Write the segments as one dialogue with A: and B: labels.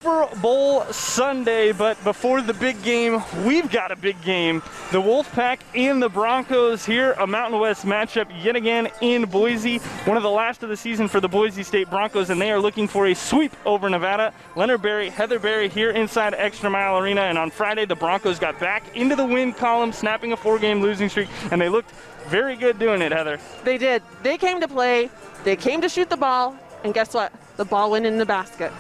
A: Super Bowl Sunday, but before the big game, we've got a big game. The Wolfpack and the Broncos here, a Mountain West matchup yet again in Boise. One of the last of the season for the Boise State Broncos, and they are looking for a sweep over Nevada. Leonard Berry, Heather Berry here inside ExtraMile Arena, and on Friday, the Broncos got back into the win column, snapping a 4-game losing streak, and they looked very good doing it, Heather.
B: They did. They came to play, they came to shoot the ball, and guess what? The ball went in the basket.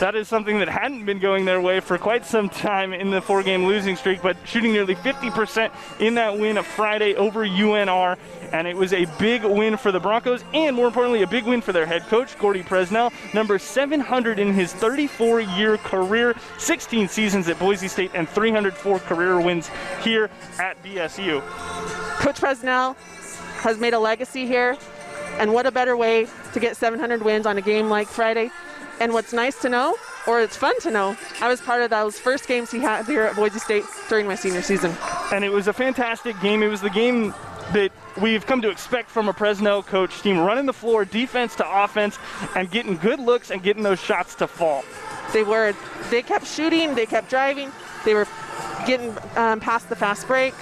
A: That is something that hadn't been going their way for quite some time in the 4-game losing streak, but shooting nearly 50% in that win Friday over UNR. And it was a big win for the Broncos, and more importantly, a big win for their head coach, Gordy Presnell, number 700 in his 34-year career, 16 seasons at Boise State, and 304 career wins here at BSU.
B: Coach Presnell has made a legacy here, and what a better way to get 700 wins on a game like Friday. And what's nice to know, or it's fun to know, I was part of those first games he had here at Boise State during my senior season.
A: And it was a fantastic game. It was the game that we've come to expect from a Presnell coach team, running the floor, defense to offense, and getting good looks and getting those shots to fall.
B: They kept shooting, they kept driving, they were getting past the fast break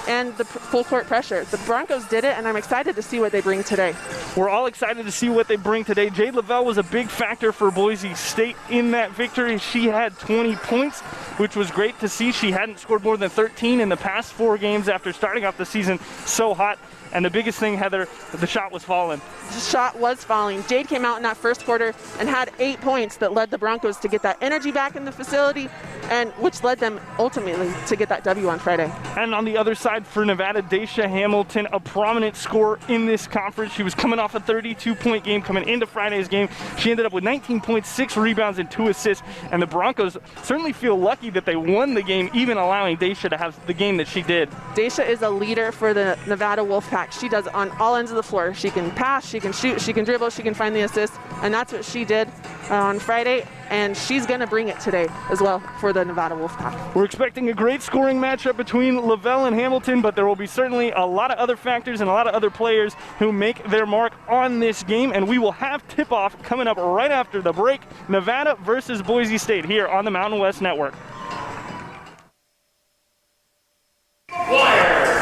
B: and the full court pressure. The Broncos did it, and I'm excited to see what they bring today.
A: We're all excited to see what they bring today. Jade Lavelle was a big factor for Boise State in that victory. She had 20 points, which was great to see. She hadn't scored more than 13 in the past 4 games after starting off the season so hot. And the biggest thing, Heather, the shot was falling.
B: The shot was falling. Jade came out in that first quarter and had 8 points that led the Broncos to get that energy back in the facility, and which led them ultimately to get that W on Friday.
A: And on the other side for Nevada, Daisha Hamilton, a prominent scorer in this conference. She was coming off a 32-point game coming into Friday's game. She ended up with 19 points, 6 rebounds, and 2 assists. And the Broncos certainly feel lucky that they won the game, even allowing Daisha to have the game that she did.
B: Daisha is a leader for the Nevada Wolfpack. She does it on all ends of the floor. She can pass, she can shoot, she can dribble, she can find the assist, and that's what she did on Friday, and she's going to bring it today as well for the Nevada Wolfpack.
A: We're expecting a great scoring matchup between Lavelle and Hamilton, but there will be certainly a lot of other factors and a lot of other players who make their mark on this game, and we will have tip-off coming up right after the break. Nevada versus Boise State here on the Mountain West Network.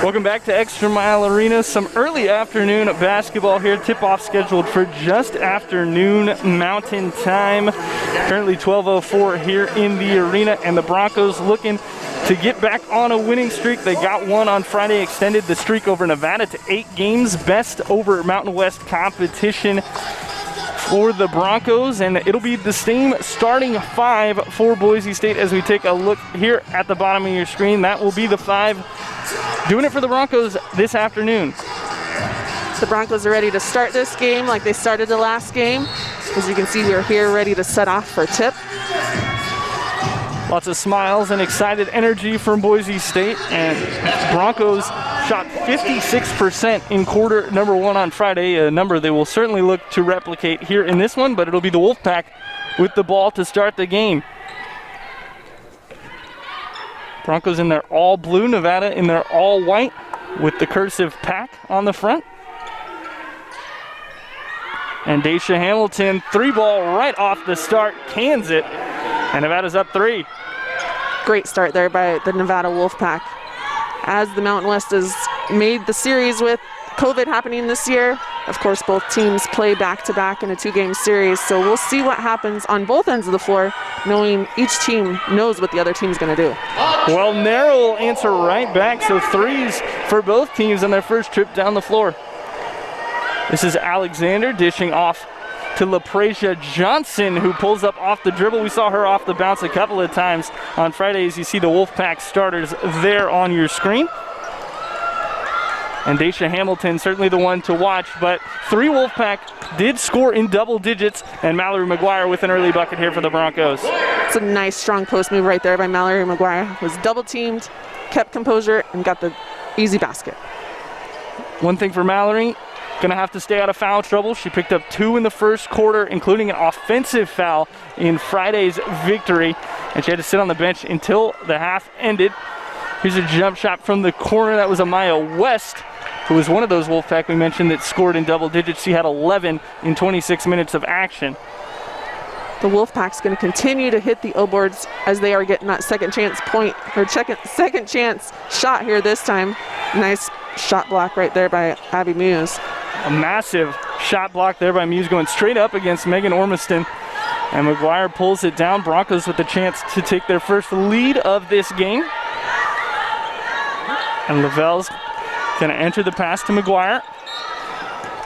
A: Welcome back to ExtraMile Arena. Some early afternoon basketball here. Tip-off scheduled for just after noon Mountain Time. Currently 12:04 here in the arena, and the Broncos looking to get back on a winning streak. They got one on Friday, extended the streak over Nevada to 8 games, best over Mountain West competition for the Broncos, and it'll be the same starting 5 for Boise State as we take a look here at the bottom of your screen. That will be the 5 doing it for the Broncos this afternoon.
B: The Broncos are ready to start this game like they started the last game. As you can see, we're here ready to set off for tip.
A: Lots of smiles and excited energy from Boise State, and Broncos shot 56% in quarter number 1 on Friday, a number they will certainly look to replicate here in this one, but it'll be the Wolfpack with the ball to start the game. Broncos in their all blue, Nevada in their all white with the cursive pack on the front. And Daisha Hamilton, 3-ball right off the start, cans it, and Nevada's up 3.
B: Great start there by the Nevada Wolfpack. As the Mountain West has made the series with COVID happening this year, of course, both teams play back-to-back in a 2-game series, so we'll see what happens on both ends of the floor, knowing each team knows what the other team's going to do.
A: Well, Narrow will answer right back, so 3s for both teams on their first trip down the floor. This is Alexander dishing off to LaPrasia Johnson, who pulls up off the dribble. We saw her off the bounce a couple of times on Friday, as you see the Wolfpack starters there on your screen. And Daisha Hamilton, certainly the one to watch, but 3 Wolfpack did score in double digits, and Mallory McGuire with an early bucket here for the Broncos.
B: It's a nice, strong post move right there by Mallory McGuire. Was double-teamed, kept composure, and got the easy basket.
A: One thing for Mallory, gonna have to stay out of foul trouble. She picked up 2 in the first quarter, including an offensive foul in Friday's victory, and she had to sit on the bench until the half ended. Here's a jump shot from the corner. That was Amaya West, who was one of those Wolfpack we mentioned that scored in double digits. She had 11 in 26 minutes of action.
B: the Wolfpack's going to continue to hit the O boards as they are getting that second chance point, or second chance shot here this time. Nice shot block right there by Abby Muse.
A: A massive shot block there by Muse going straight up against Megan Ormiston. And McGuire pulls it down. Broncos with the chance to take their first lead of this game. And Lavelle's going to enter the pass to McGuire.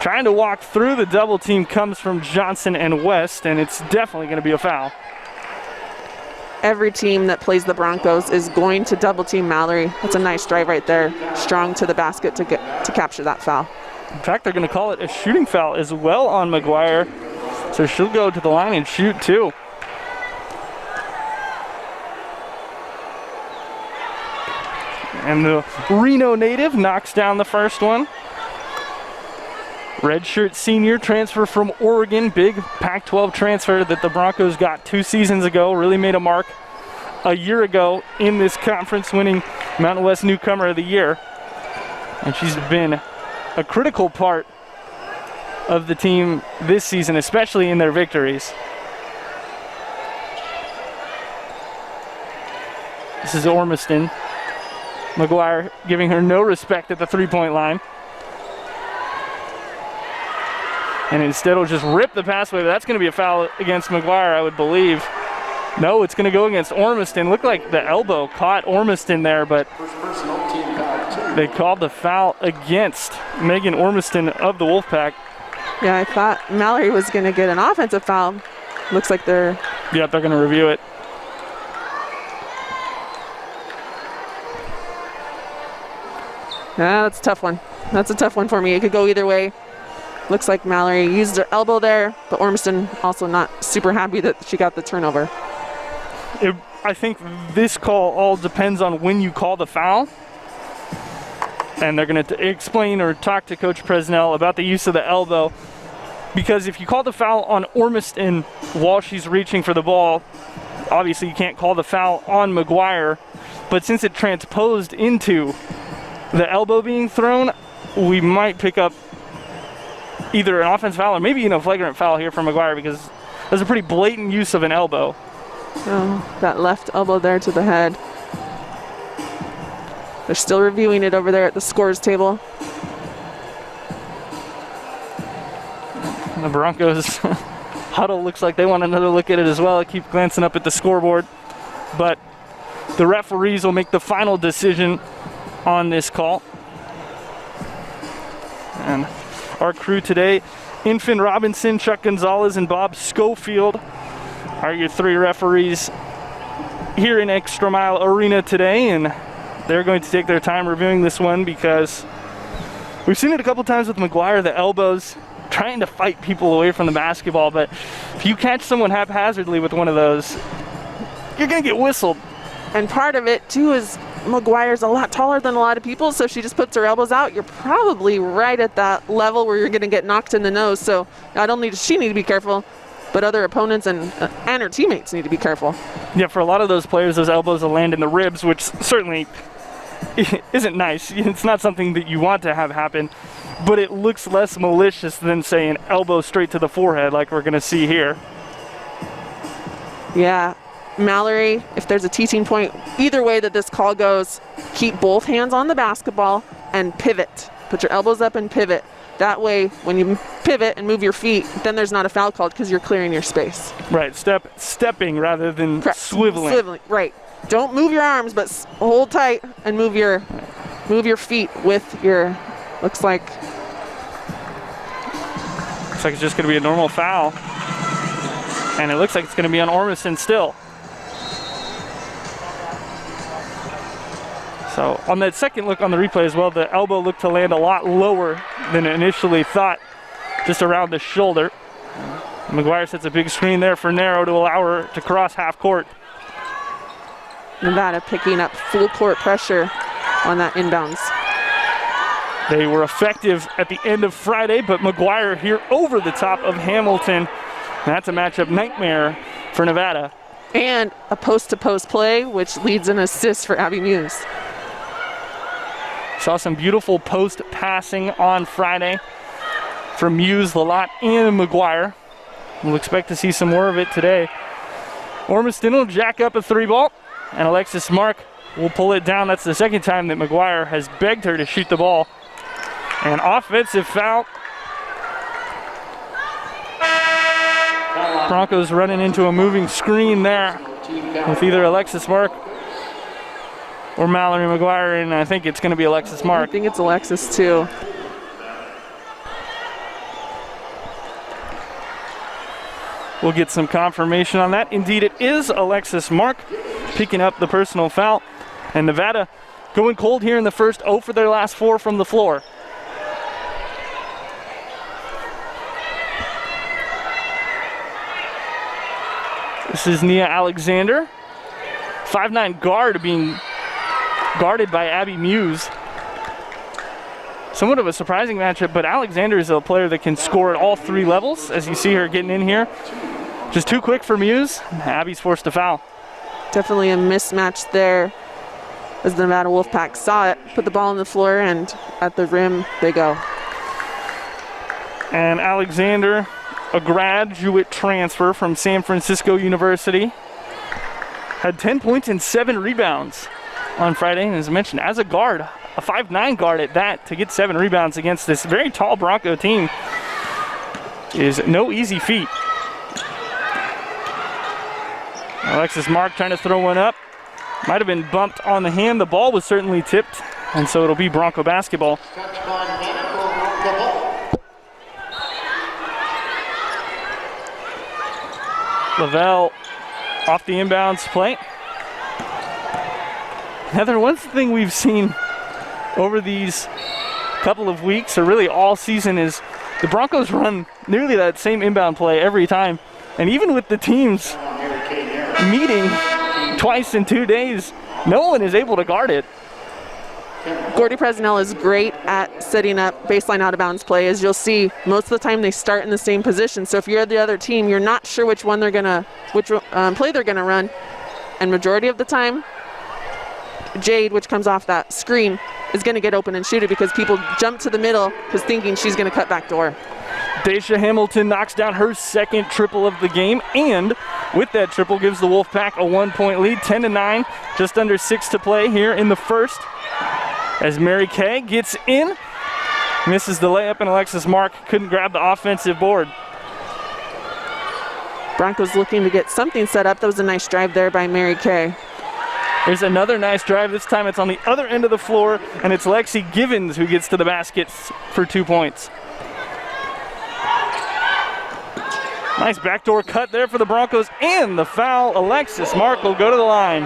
A: Trying to walk through the double team comes from Johnson and West, and it's definitely going to be a foul.
B: Every team that plays the Broncos is going to double team Mallory. That's a nice drive right there. Strong to the basket to capture that foul.
A: In fact, they're going to call it a shooting foul as well on McGuire. So she'll go to the line and shoot too. And the Reno native knocks down the first one. Redshirt senior transfer from Oregon, big Pac-12 transfer that the Broncos got 2 seasons ago, really made a mark a year ago in this conference, winning Mountain West Newcomer of the Year. And she's been a critical part of the team this season, especially in their victories. This is Ormiston. McGuire giving her no respect at the three-point line. And instead will just rip the pass away. That's going to be a foul against McGuire, I would believe. No, it's going to go against Ormiston. Looked like the elbow caught Ormiston there, but they called the foul against Megan Ormiston of the Wolfpack.
B: Yeah, I thought Mallory was going to get an offensive foul. Looks like they're...
A: Yep, they're going to review it.
B: That's a tough one. That's a tough one for me. It could go either way. Looks like Mallory used her elbow there, but Ormiston also not super happy that she got the turnover.
A: I think this call all depends on when you call the foul. And they're going to explain or talk to Coach Presnell about the use of the elbow. Because if you call the foul on Ormiston while she's reaching for the ball, obviously you can't call the foul on McGuire. But since it transposed into the elbow being thrown, we might pick up either an offensive foul or maybe even a flagrant foul here from McGuire, because there's a pretty blatant use of an elbow.
B: Oh, that left elbow there to the head. They're still reviewing it over there at the scores table.
A: The Broncos huddle looks like they want another look at it as well. I keep glancing up at the scoreboard. But the referees will make the final decision on this call. And our crew today, Infant Robinson, Chuck Gonzalez, and Bob Schofield are your 3 referees here in ExtraMile Arena today, and they're going to take their time reviewing this one because we've seen it a couple times with McGuire, the elbows, trying to fight people away from the basketball, but if you catch someone haphazardly with one of those, you're going to get whistled.
B: And part of it, too, is McGuire's a lot taller than a lot of people, so she just puts her elbows out. You're probably right at that level where you're going to get knocked in the nose. So not only does she need to be careful, but other opponents and her teammates need to be careful.
A: Yeah, for a lot of those players, those elbows will land in the ribs, which certainly isn't nice. It's not something that you want to have happen, but it looks less malicious than, say, an elbow straight to the forehead like we're going to see here.
B: Yeah. Mallory, if there's a teaching point, either way that this call goes, keep both hands on the basketball and pivot. Put your elbows up and pivot. That way, when you pivot and move your feet, then there's not a foul called because you're clearing your space.
A: Right, stepping rather than swiveling.
B: Right. Don't move your arms, but hold tight and move your feet with your. Looks like
A: it's just going to be a normal foul, and it looks like it's going to be on Ormiston still. So on that second look on the replay as well, the elbow looked to land a lot lower than initially thought, just around the shoulder. McGuire sets a big screen there for Narrow to allow her to cross half court.
B: Nevada picking up full court pressure on that inbounds.
A: They were effective at the end of Friday, but McGuire here over the top of Hamilton. That's a matchup nightmare for Nevada.
B: And a post-to-post play, which leads an assist for Abby Muse.
A: Saw some beautiful post passing on Friday from Muse, Lalott, and McGuire. We'll expect to see some more of it today. Ormiston will jack up a 3-ball, and Alexis Mark will pull it down. That's the second time that McGuire has begged her to shoot the ball. An offensive foul. Broncos running into a moving screen there with either Alexis Mark or Mallory McGuire, and I think it's going to be Alexis Mark.
B: I think it's Alexis too.
A: We'll get some confirmation on that. Indeed, it is Alexis Mark picking up the personal foul. And Nevada going cold here in the first, 0 for their last 4 from the floor. This is Nia Alexander, 5'9" guard being guarded by Abby Muse. Somewhat of a surprising matchup, but Alexander is a player that can score at all 3 levels, as you see her getting in here. Just too quick for Muse. Abby's forced to foul.
B: Definitely a mismatch there as the Nevada Wolfpack saw it, put the ball on the floor, and at the rim they go.
A: And Alexander, a graduate transfer from San Francisco University, had 10 points and 7 rebounds on Friday. And as I mentioned, as a guard, a 5'9" guard at that, to get 7 rebounds against this very tall Bronco team is no easy feat. Alexis Mark trying to throw one up. Might have been bumped on the hand. The ball was certainly tipped, and so it'll be Bronco basketball. Lavelle off the inbounds play. Heather, one thing we've seen over these couple of weeks, or really all season, is the Broncos run nearly that same inbound play every time. And even with the teams meeting twice in 2 days, no one is able to guard it.
B: Gordy Presnell is great at setting up baseline out of bounds play. As you'll see, most of the time they start in the same position. So if you're the other team, you're not sure which play they're gonna run. And majority of the time, Jade, which comes off that screen, is gonna get open and shoot it because people jump to the middle because thinking she's gonna cut back door.
A: Daisha Hamilton knocks down her second triple of the game, and with that triple gives the Wolfpack a 1-point lead, 10-9, just under 6 to play here in the first. As Mary Kay gets in, misses the layup, and Alexis Mark couldn't grab the offensive board.
B: Broncos looking to get something set up. That was a nice drive there by Mary Kay.
A: There's another nice drive. This time it's on the other end of the floor, and it's Lexi Givens who gets to the basket for 2 points. Nice backdoor cut there for the Broncos, and the foul. Alexis Mark will go to the line.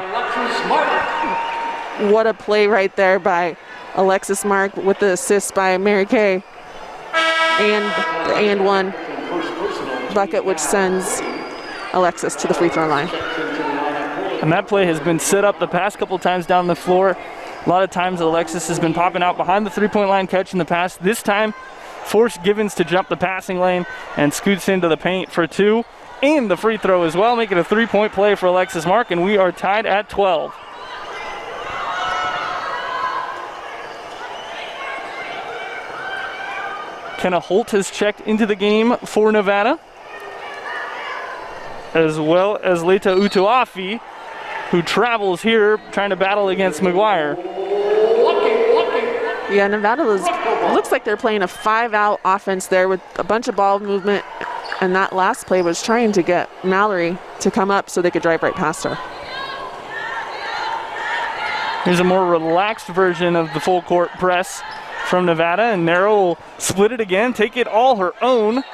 B: What a play right there by Alexis Mark with the assist by Mary Kay. And the and one bucket, which sends Alexis to the free throw line.
A: And that play has been set up the past couple times down the floor. A lot of times Alexis has been popping out behind the 3-point line catch in the past. This time, forced Givens to jump the passing lane and scoots into the paint for 2. And the free throw as well, making a 3-point play for Alexis Mark, and we are tied at 12. Kenna Holt has checked into the game for Nevada, as well as Leta Utuafi, who travels here trying to battle against McGuire.
B: Yeah, Nevada looks like they're playing a 5-out offense there with a bunch of ball movement, and that last play was trying to get Mallory to come up so they could drive right past her.
A: Here's a more relaxed version of the full court press from Nevada, and Narrow will split it again, take it all her own,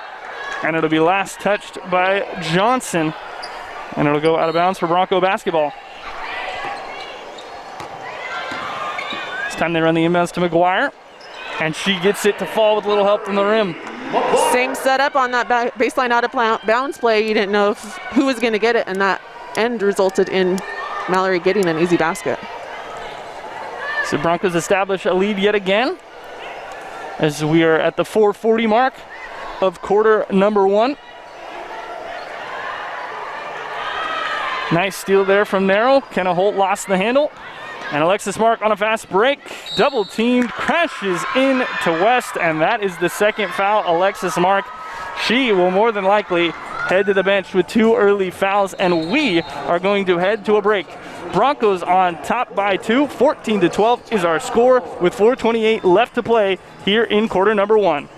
A: and it'll be last touched by Johnson, and it'll go out of bounds for Bronco basketball. This time they run the inbounds to McGuire, and she gets it to fall with a little help from the rim.
B: Same setup on that baseline out of bounds play. You didn't know who was going to get it, and that end resulted in Mallory getting an easy basket.
A: So Broncos establish a lead yet again, as we are at the 4:40 mark of quarter number 1. Nice steal there from Narrow. Kenna Holt lost the handle. And Alexis Mark on a fast break, double teamed, crashes in to West, and that is the second foul. Alexis Mark, she will more than likely head to the bench with 2 early fouls, and we are going to head to a break. Broncos on top by 2, 14-12 is our score with 4:28 left to play here in quarter number 1.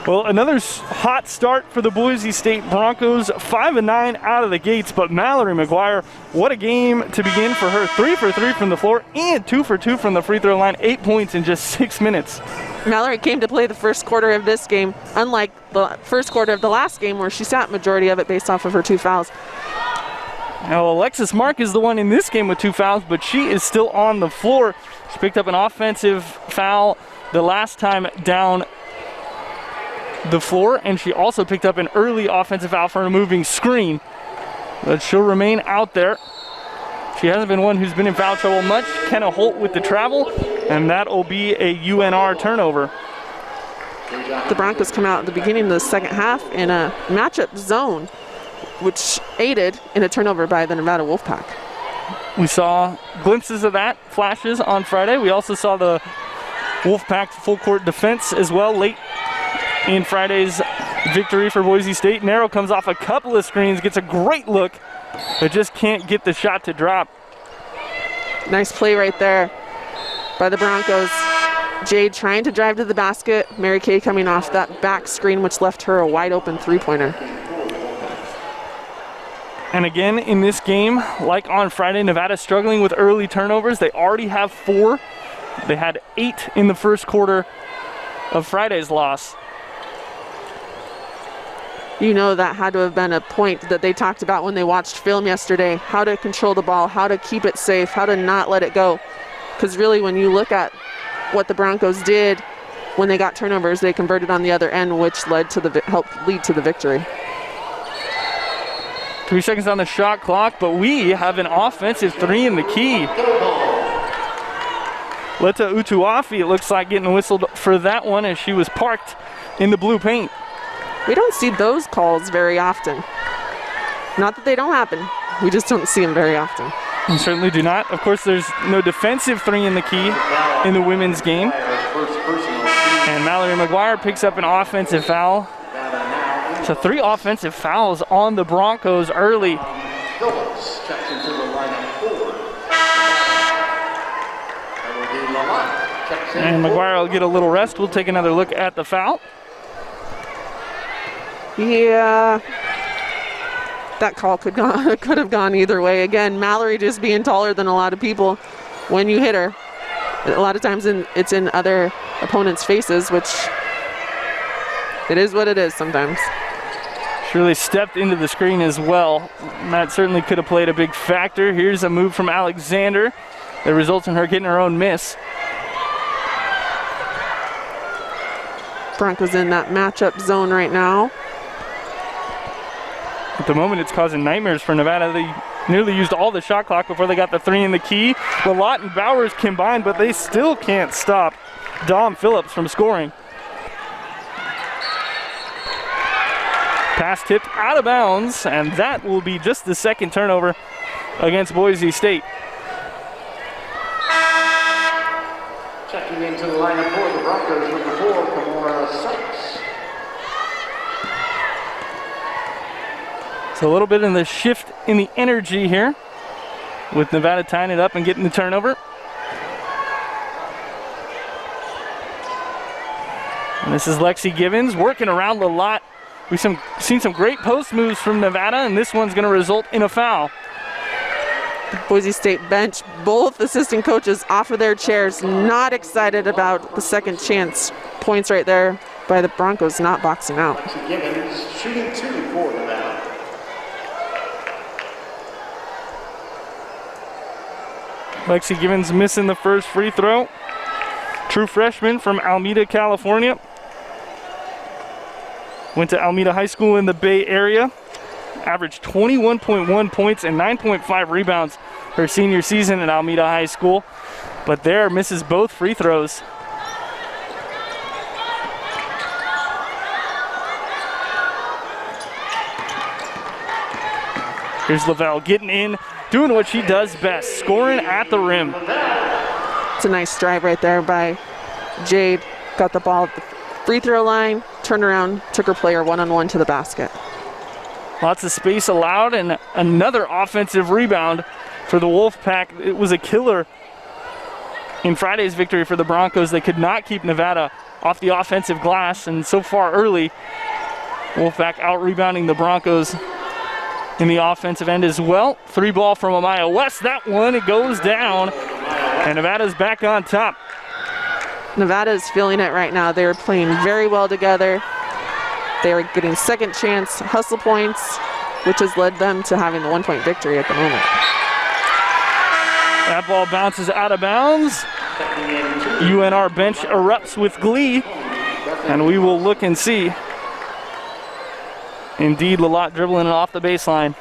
A: Well, another hot start for the Boise State Broncos, 5-9 out of the gates, but Mallory McGuire, what a game to begin for her. 3 for 3 from the floor and 2 for 2 from the free throw line, 8 points in just 6 minutes.
B: Mallory came to play the first quarter of this game, unlike the first quarter of the last game where she sat majority of it based off of her 2 fouls.
A: Now, Alexis Mark is the one in this game with 2 fouls, but she is still on the floor. She picked up an offensive foul the last time down the floor, and she also picked up an early offensive foul for a moving screen, but she'll remain out there. She hasn't been one who's been in foul trouble much. Kenna Holt with the travel, and that'll be a UNR turnover.
B: The Broncos come out at the beginning of the second half in a matchup zone, which aided in a turnover by the Nevada Wolfpack.
A: We saw glimpses of that, flashes on Friday. We also saw the Wolfpack full court defense as well late in Friday's victory for Boise State. Narrow comes off a couple of screens, gets a great look, but just can't get the shot to drop.
B: Nice play right there by the Broncos. Jade trying to drive to the basket. Mary Kay coming off that back screen, which left her a wide open 3-pointer.
A: And again, in this game, like on Friday, Nevada struggling with early turnovers. They already have 4. They had 8 in the first quarter of Friday's loss.
B: You know that had to have been a point that they talked about when they watched film yesterday. How to control the ball, how to keep it safe, how to not let it go. Because really when you look at what the Broncos did when they got turnovers, they converted on the other end, which led to helped lead to the victory.
A: 3 seconds on the shot clock, but we have an offensive 3 in the key. Leta Utuafi, it looks like, getting whistled for that one as she was parked in the blue paint.
B: We don't see those calls very often. Not that they don't happen, we just don't see them very often.
A: We certainly do not. Of course, there's no defensive 3 in the key in the women's game. And Mallory McGuire picks up an offensive foul. So 3 offensive fouls on the Broncos early.
C: Phillips checks into the lineup forward.
A: And McGuire will get a little rest. We'll take another look at the foul.
B: Yeah, that call could have gone either way. Again, Mallory just being taller than a lot of people when you hit her. A lot of times it's in other opponents' faces, which it is what it is sometimes.
A: She really stepped into the screen as well. And that certainly could have played a big factor. Here's a move from Alexander that results in her getting her own miss.
B: Broncos in that matchup zone right now.
A: At the moment, it's causing nightmares for Nevada. They nearly used all the shot clock before they got the 3 in the key. Lalott and Bowers combined, but they still can't stop Dom Phillips from scoring. Pass tipped out of bounds, and that will be just the second turnover against Boise State.
C: Checking into the lineup for the Broncos, number 4, Kamora Sykes.
A: So a little bit in the shift in the energy here with Nevada tying it up and getting the turnover. And this is Lexi Gibbons working around the lot. We've seen some great post moves from Nevada, and this one's going to result in a foul.
B: The Boise State bench, both assistant coaches off of their chairs, not excited about the second chance points right there by the Broncos not boxing out.
C: Lexi Gibbons shooting 2 for Nevada.
A: Lexi Gibbons missing the first free throw. True freshman from Alameda, California. Went to Alameda High School in the Bay Area. Averaged 21.1 points and 9.5 rebounds her senior season at Alameda High School. But there misses both free throws. Here's Lavelle getting in, doing what she does best, scoring at the rim.
B: It's a nice drive right there by Jade. got the ball at the free throw line, turned around, took her player one-on-one to the basket.
A: Lots of space allowed, and another offensive rebound for the Wolfpack. It was a killer in Friday's victory for the Broncos. They could not keep Nevada off the offensive glass, and so far early, Wolfpack out-rebounding the Broncos in the offensive end as well. 3 ball from Amaya West. That one, it goes down, and Nevada's back on top.
B: Nevada is feeling it right now. They're playing very well together. They are getting second chance hustle points, which has led them to having the 1-point victory at the moment.
A: That ball bounces out of bounds. UNR bench erupts with glee, and we will look and see. Indeed, Lalott dribbling it off the baseline.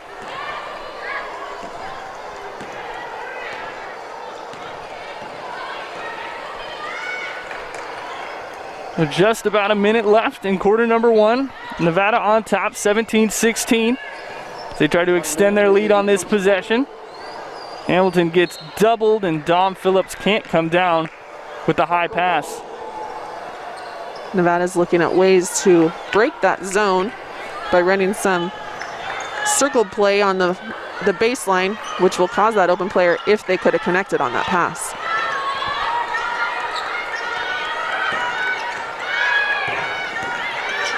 A: Just about a minute left in quarter number 1. Nevada on top, 17-16. They try to extend their lead on this possession. Hamilton gets doubled, and Dom Phillips can't come down with the high pass.
B: Nevada's looking at ways to break that zone by running some circle play on the baseline, which will cause that open player if they could have connected on that pass.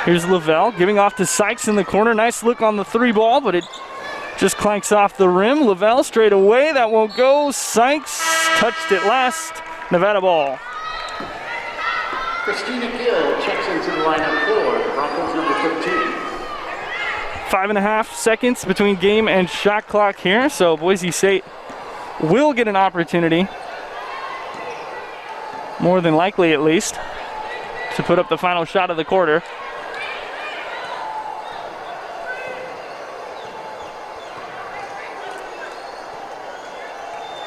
A: Here's Lavelle giving off to Sykes in the corner. Nice look on the 3 ball, but it just clanks off the rim. Lavelle straight away. That won't go. Sykes touched it last. Nevada ball.
C: Christina Gill checks into the lineup for the Broncos, number 13.
A: 5.5 seconds between game and shot clock here, so Boise State will get an opportunity, more than likely at least, to put up the final shot of the quarter.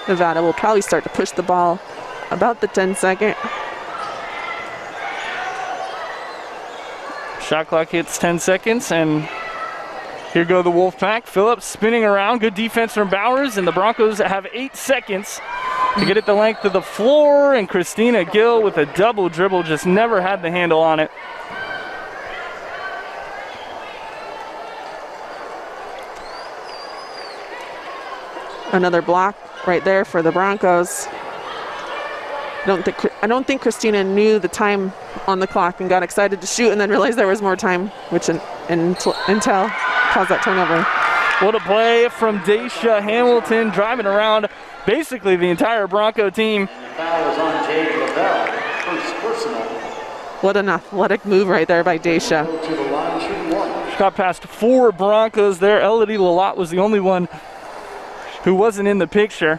B: Nevada will probably start to push the ball about the 10-second.
A: Shot clock hits 10 seconds, and here go the Wolfpack. Phillips spinning around. Good defense from Bowers, and the Broncos have 8 seconds to get it the length of the floor, and Christina Gill with a double dribble just never had the handle on it.
B: Another block right there for the Broncos. I don't think Christina knew the time on the clock and got excited to shoot and then realized there was more time, which until caused that turnover.
A: What a play from Daisha Hamilton, driving around basically the entire Bronco team.
C: Foul is on Jade Lavelle. First personal.
B: What an athletic move right there by Daisha.
C: To the line, shooting 1.
A: She got past 4 Broncos there. Elodie Lalott was the only one who wasn't in the picture.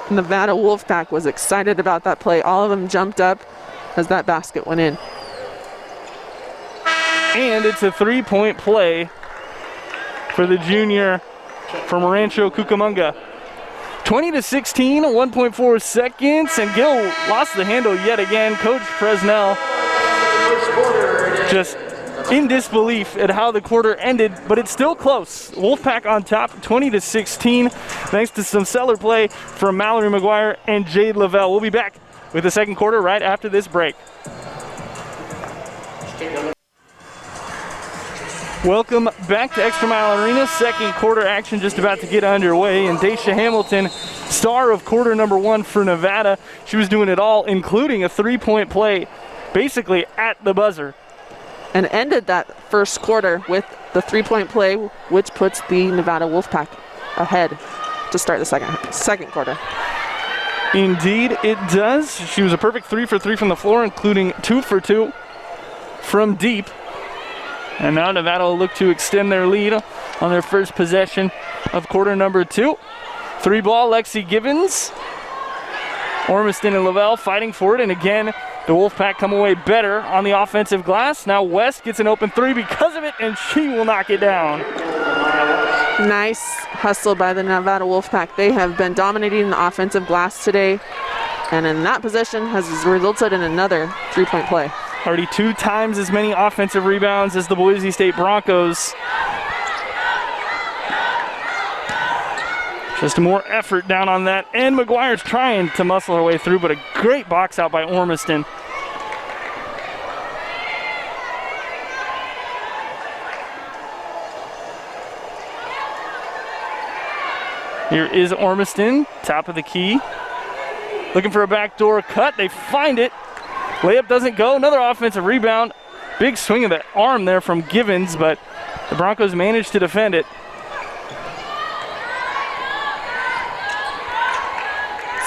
B: Nevada Wolfpack was excited about that play. All of them jumped up as that basket went in.
A: And it's a 3-point play for the junior from Rancho Cucamonga. 20-16, 1.4 seconds, and Gill lost the handle yet again. Coach Presnell just in disbelief at how the quarter ended, but it's still close. Wolfpack on top, 20-16, thanks to some stellar play from Mallory McGuire and Jade Lavelle. We'll be back with the second quarter right after this break. Welcome back to ExtraMile Arena. Second quarter action just about to get underway, and Daisha Hamilton, star of quarter number 1 for Nevada. She was doing it all, including a 3-point play, basically at the buzzer.
B: And ended that first quarter with the 3-point play, which puts the Nevada Wolfpack ahead to start the second quarter.
A: Indeed, it does. She was a perfect 3 for 3 from the floor, including 2 for 2 from deep. And now Nevada will look to extend their lead on their first possession of quarter number 2. 3 ball, Lexi Gibbons. Ormiston and Lavelle fighting for it, and again, the Wolfpack come away better on the offensive glass. Now West gets an open 3 because of it, and she will knock it down.
B: Nice hustle by the Nevada Wolfpack. They have been dominating the offensive glass today, and in that possession has resulted in another 3-point play.
A: Already 2 times as many offensive rebounds as the Boise State Broncos. Just more effort down on that. And McGuire's trying to muscle her way through, but a great box out by Ormiston. Here is Ormiston, top of the key. Looking for a backdoor cut. They find it. Layup doesn't go. Another offensive rebound. Big swing of the arm there from Givens, but the Broncos managed to defend it.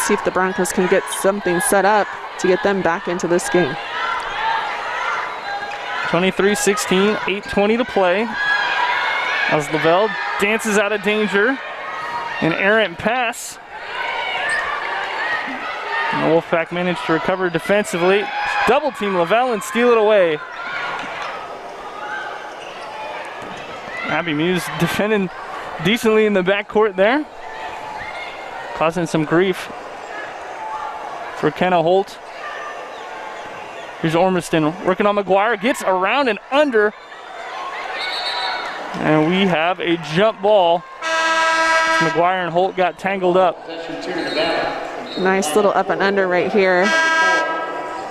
B: See if the Broncos can get something set up to get them back into this game.
A: 23-16, 8:20 to play. As Lavelle dances out of danger. An errant pass. And the Wolfpack managed to recover defensively. Double team Lavelle and steal it away. Abby Muse defending decently in the backcourt there. Causing some grief for Kenna Holt. Here's Ormiston working on McGuire. Gets around and under. And we have a jump ball. McGuire and Holt got tangled up.
B: Nice little up and under right here.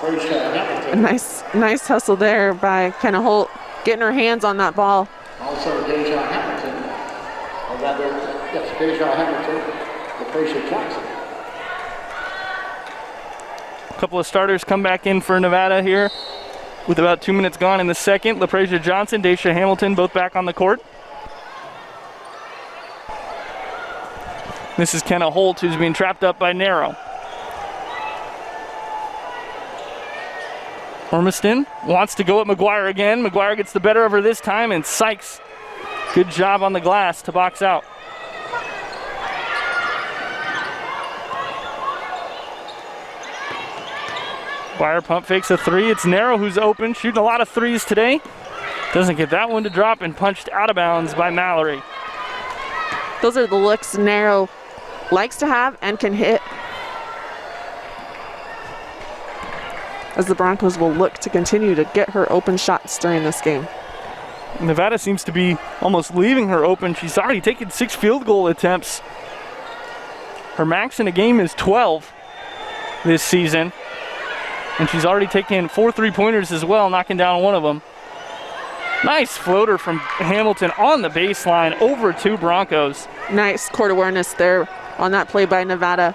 B: A nice hustle there by Kenna Holt, getting her hands on that ball.
C: Also, Deja Hamilton, or rather, yes, Deja Hamilton, LaPracia Jackson.
A: A couple of starters come back in for Nevada here with about 2 minutes gone in the second. LaPracia Johnson, Deja Hamilton, both back on the court. This is Kenna Holt, who's being trapped up by Narrow. Ormiston wants to go at McGuire again. McGuire gets the better of her this time, and Sykes, good job on the glass to box out. McGuire pump fakes a three. It's Narrow who's open, shooting a lot of threes today. Doesn't get that one to drop, and punched out of bounds by Mallory.
B: Those are the looks Narrow likes to have and can hit, as the Broncos will look to continue to get her open shots during this game.
A: Nevada seems to be almost leaving her open. She's already taken 6 field goal attempts. Her max in a game is 12 this season. And she's already taken 4 3-pointers as well, knocking down one of them. Nice floater from Hamilton on the baseline over to Broncos.
B: Nice court awareness there on that play by Nevada.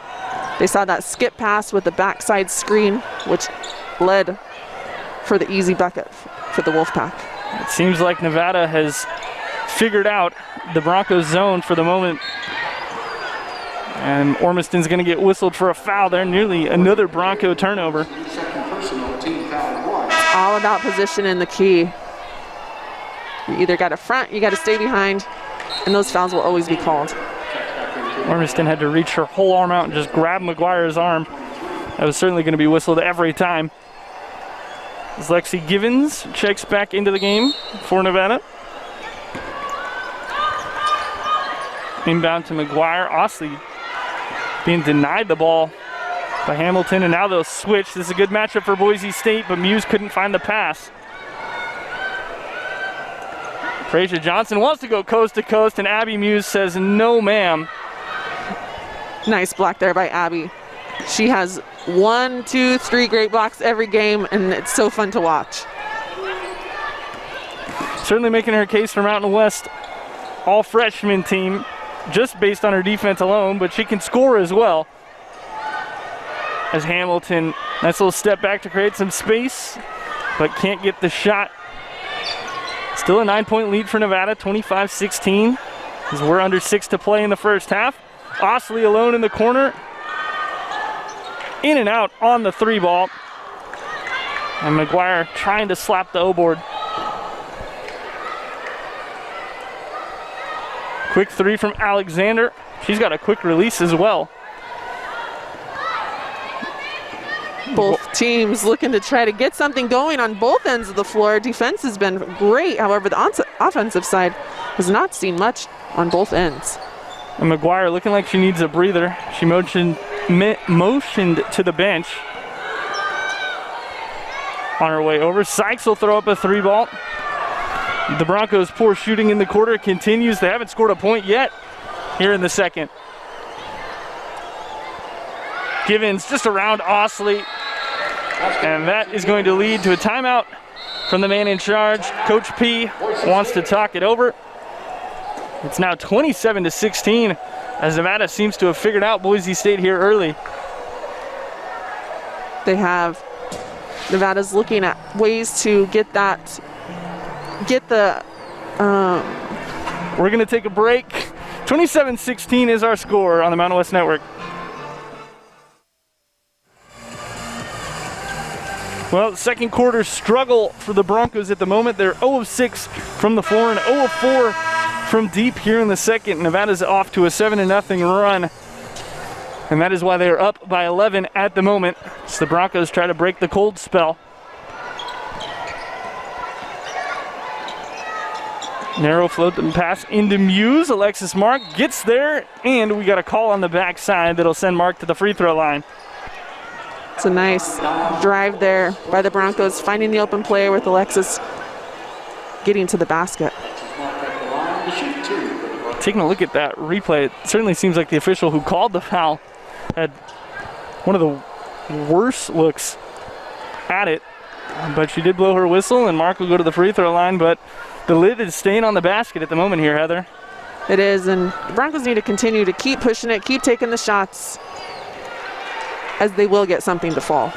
B: They saw that skip pass with the backside screen, which led for the easy bucket for the Wolfpack.
A: It seems like Nevada has figured out the Broncos zone for the moment. And Ormiston's going to get whistled for a foul there, nearly another Bronco turnover.
B: It's all about position in the key. You either got to front, you got to stay behind, and those fouls will always be called.
A: Ormiston had to reach her whole arm out and just grab McGuire's arm. That was certainly going to be whistled every time. As Lexi Givens checks back into the game for Nevada. Inbound to McGuire. Osley being denied the ball by Hamilton, and now they'll switch. This is a good matchup for Boise State, but Muse couldn't find the pass. Frazier Johnson wants to go coast to coast, and Abby Muse says, no, ma'am.
B: Nice block there by Abby. She has 1, 2, 3 great blocks every game, and it's so fun to watch.
A: Certainly making her case for Mountain West all-freshman team, just based on her defense alone, but she can score as well. As Hamilton, nice little step back to create some space, but can't get the shot. Still a 9-point lead for Nevada, 25-16, as we're under 6 to play in the first half. Osley alone in the corner. In and out on the 3 ball. And McGuire trying to slap the O-board. Quick 3 from Alexander. She's got a quick release as well.
B: Both teams looking to try to get something going on both ends of the floor. Defense has been great. However, the offensive side has not seen much on both ends.
A: And McGuire looking like she needs a breather. She motioned to the bench on her way over. Sykes will throw up a 3 ball. The Broncos' poor shooting in the quarter continues. They haven't scored a point yet here in the second. Givens just around Osley. And that is going to lead to a timeout from the man in charge. Coach P wants to talk it over. It's now 27-16 as Nevada seems to have figured out Boise State here early.
B: They have, Nevada's looking at ways to get the,
A: We're going to take a break. 27-16 is our score on the Mountain West Network. Well, second quarter struggle for the Broncos at the moment. They're 0 of 6 from the floor and 0 of 4 from deep here in the second. Nevada's off to a 7-0 run. And that is why they are up by 11 at the moment. So the Broncos try to break the cold spell. Narrow float and pass into Muse. Alexis Mark gets there, and we got a call on the backside that'll send Mark to the free throw line.
B: It's a nice drive there by the Broncos, finding the open player with Alexis getting to the basket.
A: Taking a look at that replay, it certainly seems like the official who called the foul had one of the worst looks at it. But she did blow her whistle, and Mark will go to the free throw line, but the lid is staying on the basket at the moment here, Heather.
B: It is, and the Broncos need to continue to keep pushing it, keep taking the shots, as they will get something to fall.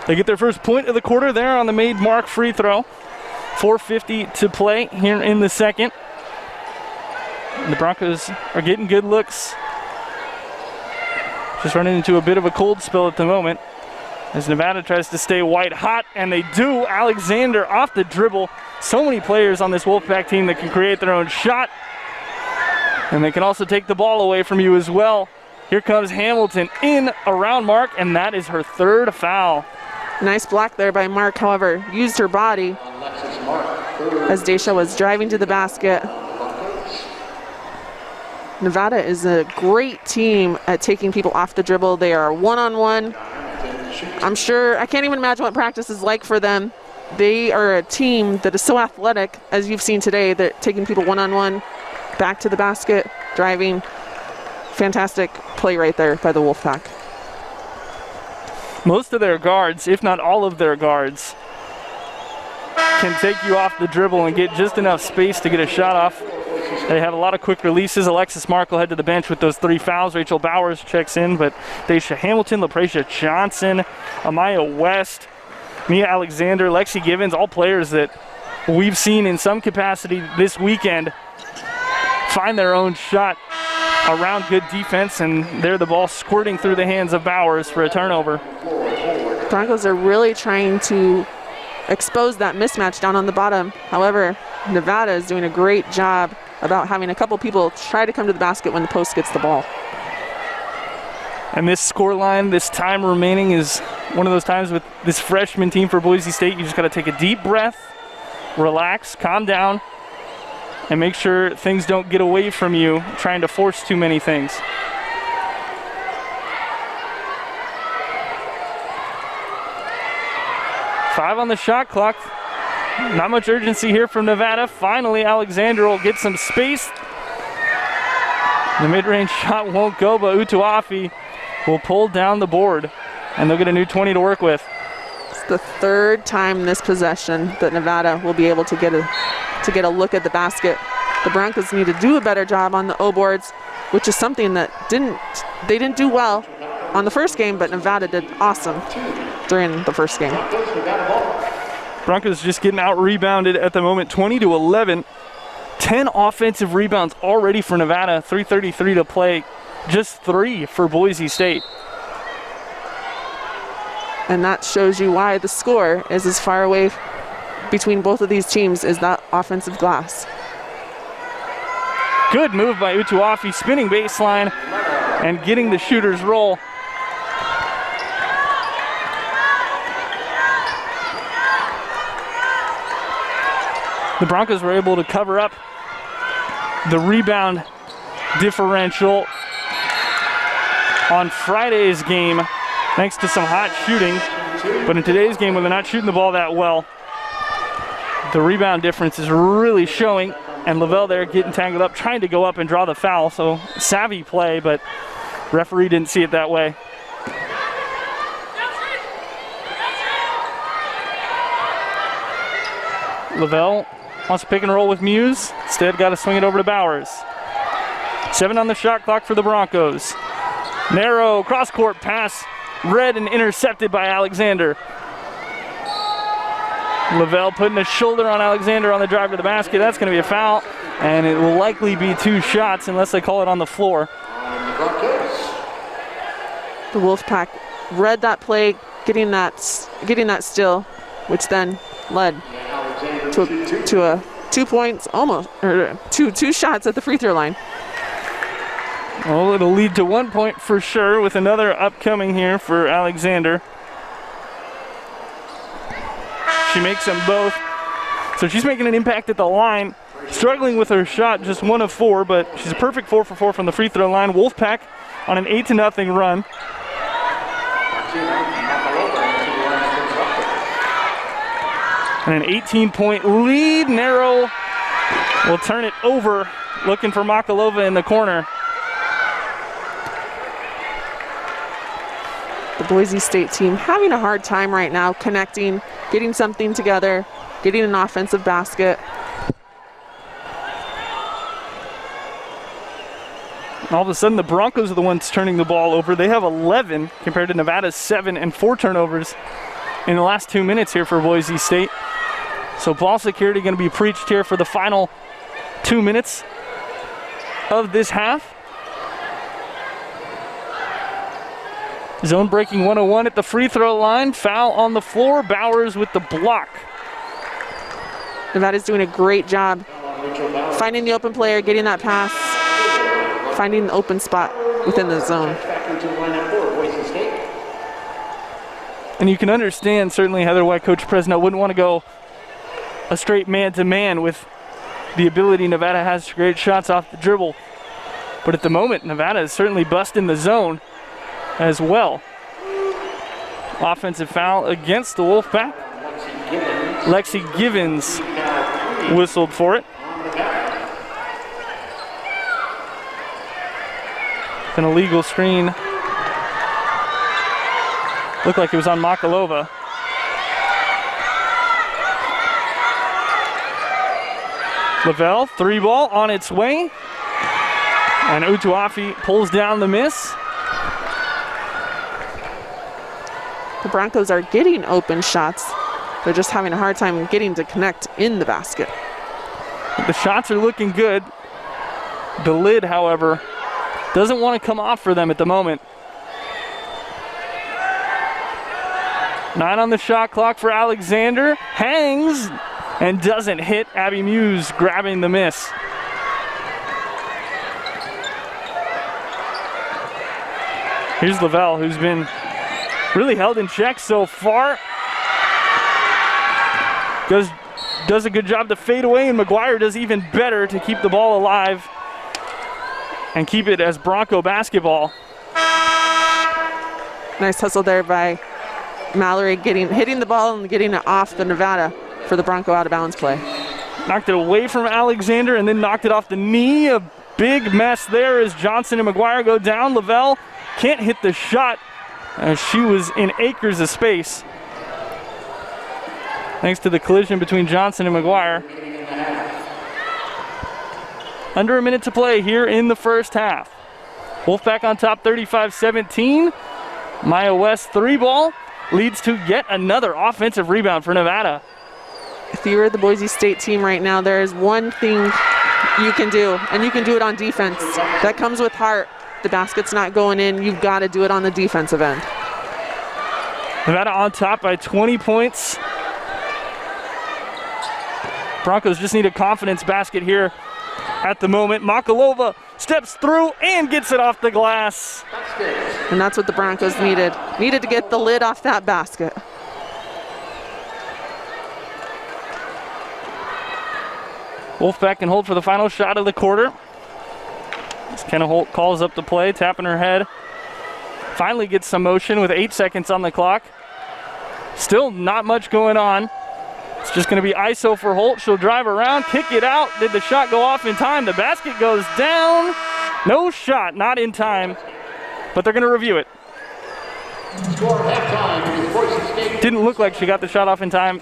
A: They get their first point of the quarter there on the made Mark free throw. 4:50 to play here in the second. And the Broncos are getting good looks. Just running into a bit of a cold spell at the moment as Nevada tries to stay white hot, and they do. Alexander off the dribble. So many players on this Wolfpack team that can create their own shot, and they can also take the ball away from you as well. Here comes Hamilton in around Mark, and that is her third foul.
B: Nice block there by Mark, however, used her body as Daisha was driving to the basket. Nevada is a great team at taking people off the dribble. They are one-on-one. I'm sure, I can't even imagine what practice is like for them. They are a team that is so athletic, as you've seen today, that taking people one-on-one, back to the basket, driving. Fantastic play right there by the Wolfpack.
A: Most of their guards, if not all of their guards, can take you off the dribble and get just enough space to get a shot off. They have a lot of quick releases. Alexis Mark will head to the bench with those 3 fouls. Rachel Bowers checks in, but Daisha Hamilton, LaPracia Johnson, Amaya West, Mia Alexander, Lexi Givens, all players that we've seen in some capacity this weekend find their own shot around good defense, and there the ball squirting through the hands of Bowers for a turnover.
B: Broncos are really trying to expose that mismatch down on the bottom. However, Nevada is doing a great job about having a couple people try to come to the basket when the post gets the ball.
A: And this score line, this time remaining, is one of those times with this freshman team for Boise State, you just got to take a deep breath, relax, calm down, and make sure things don't get away from you trying to force too many things. Five on the shot clock. Not much urgency here from Nevada. Finally, Alexander will get some space. The mid-range shot won't go, but Utuafi will pull down the board, and they'll get a new 20 to work with.
B: It's the third time this possession that Nevada will be able to get a look at the basket. The Broncos need to do a better job on the O boards, which is something that they didn't do well on the first game, but Nevada did awesome during the first game.
A: Broncos just getting out-rebounded at the moment, 20-11. 10 offensive rebounds already for Nevada, 3:33 to play, just 3 for Boise State.
B: And that shows you why the score is as far away between both of these teams as that offensive glass.
A: Good move by Utuafi, spinning baseline and getting the shooter's roll. The Broncos were able to cover up the rebound differential on Friday's game thanks to some hot shooting. But in today's game, when they're not shooting the ball that well, the rebound difference is really showing. And Lavelle there getting tangled up, trying to go up and draw the foul. So savvy play, but referee didn't see it that way. Lavelle wants to pick and roll with Muse. Instead, got to swing it over to Bowers. 7 on the shot clock for the Broncos. Narrow cross-court pass, read and intercepted by Alexander. Lavelle putting a shoulder on Alexander on the drive to the basket. That's going to be a foul, and it will likely be 2 shots unless they call it on the floor.
B: The Wolfpack read that play, getting that steal, which then led to a 2 points, almost, or two shots at the free throw line.
A: Well, it'll lead to 1 point for sure with another upcoming here for Alexander. She makes them both. So she's making an impact at the line. Struggling with her shot, just 1 of 4, but she's a perfect 4 for 4 from the free throw line. Wolfpack on an 8-0 run. And an 18-point lead. Narrow will turn it over, looking for Makalova in the corner.
B: The Boise State team having a hard time right now connecting, getting something together, getting an offensive basket.
A: All of a sudden, the Broncos are the ones turning the ball over. They have 11 compared to Nevada's 7 and 4 turnovers in the last 2 minutes here for Boise State. So ball security going to be preached here for the final 2 minutes of this half. Zone breaking 101 at the free throw line. Foul on the floor. Bowers with the block.
B: Nevada's doing a great job finding the open player, getting that pass, finding the open spot within the zone.
A: And you can understand, certainly, Heather White, Coach Presnell wouldn't want to go a straight man-to-man with the ability Nevada has to create shots off the dribble. But at the moment, Nevada is certainly busting the zone as well. Offensive foul against the Wolfpack. Lexi Givens whistled for it. An illegal screen. Looked like it was on Makalova. Lavelle, 3 ball on its way. And Utuafi pulls down the miss.
B: The Broncos are getting open shots. They're just having a hard time getting to connect in the basket.
A: The shots are looking good. The lid, however, doesn't want to come off for them at the moment. 9 on the shot clock for Alexander. Hangs and doesn't hit. Abby Muse grabbing the miss. Here's Lavelle, who's been really held in check so far. Does a good job to fade away, and McGuire does even better to keep the ball alive and keep it as Bronco basketball.
B: Nice hustle there by Mallory, hitting the ball and getting it off the Nevada for the Bronco out of bounds play.
A: Knocked it away from Alexander and then knocked it off the knee. A big mess there as Johnson and McGuire go down. Lavelle can't hit the shot as she was in acres of space, thanks to the collision between Johnson and McGuire. Under a minute to play here in the first half. Wolfpack on top 35-17. Maya West 3 ball leads to yet another offensive rebound for Nevada.
B: If you were the Boise State team right now, there is one thing you can do, and you can do it on defense. That comes with heart. The basket's not going in. You've got to do it on the defensive end.
A: Nevada on top by 20 points. Broncos just need a confidence basket here at the moment. Makalova steps through and gets it off the glass.
B: And that's what the Broncos needed. Needed to get the lid off that basket.
A: Wolfpack can hold for the final shot of the quarter. As Kenna Holt calls up the play, tapping her head. Finally gets some motion with 8 seconds on the clock. Still not much going on. It's just going to be ISO for Holt. She'll drive around, kick it out. Did the shot go off in time? The basket goes down. No shot, not in time. But they're going to review it. Didn't look like she got the shot off in time.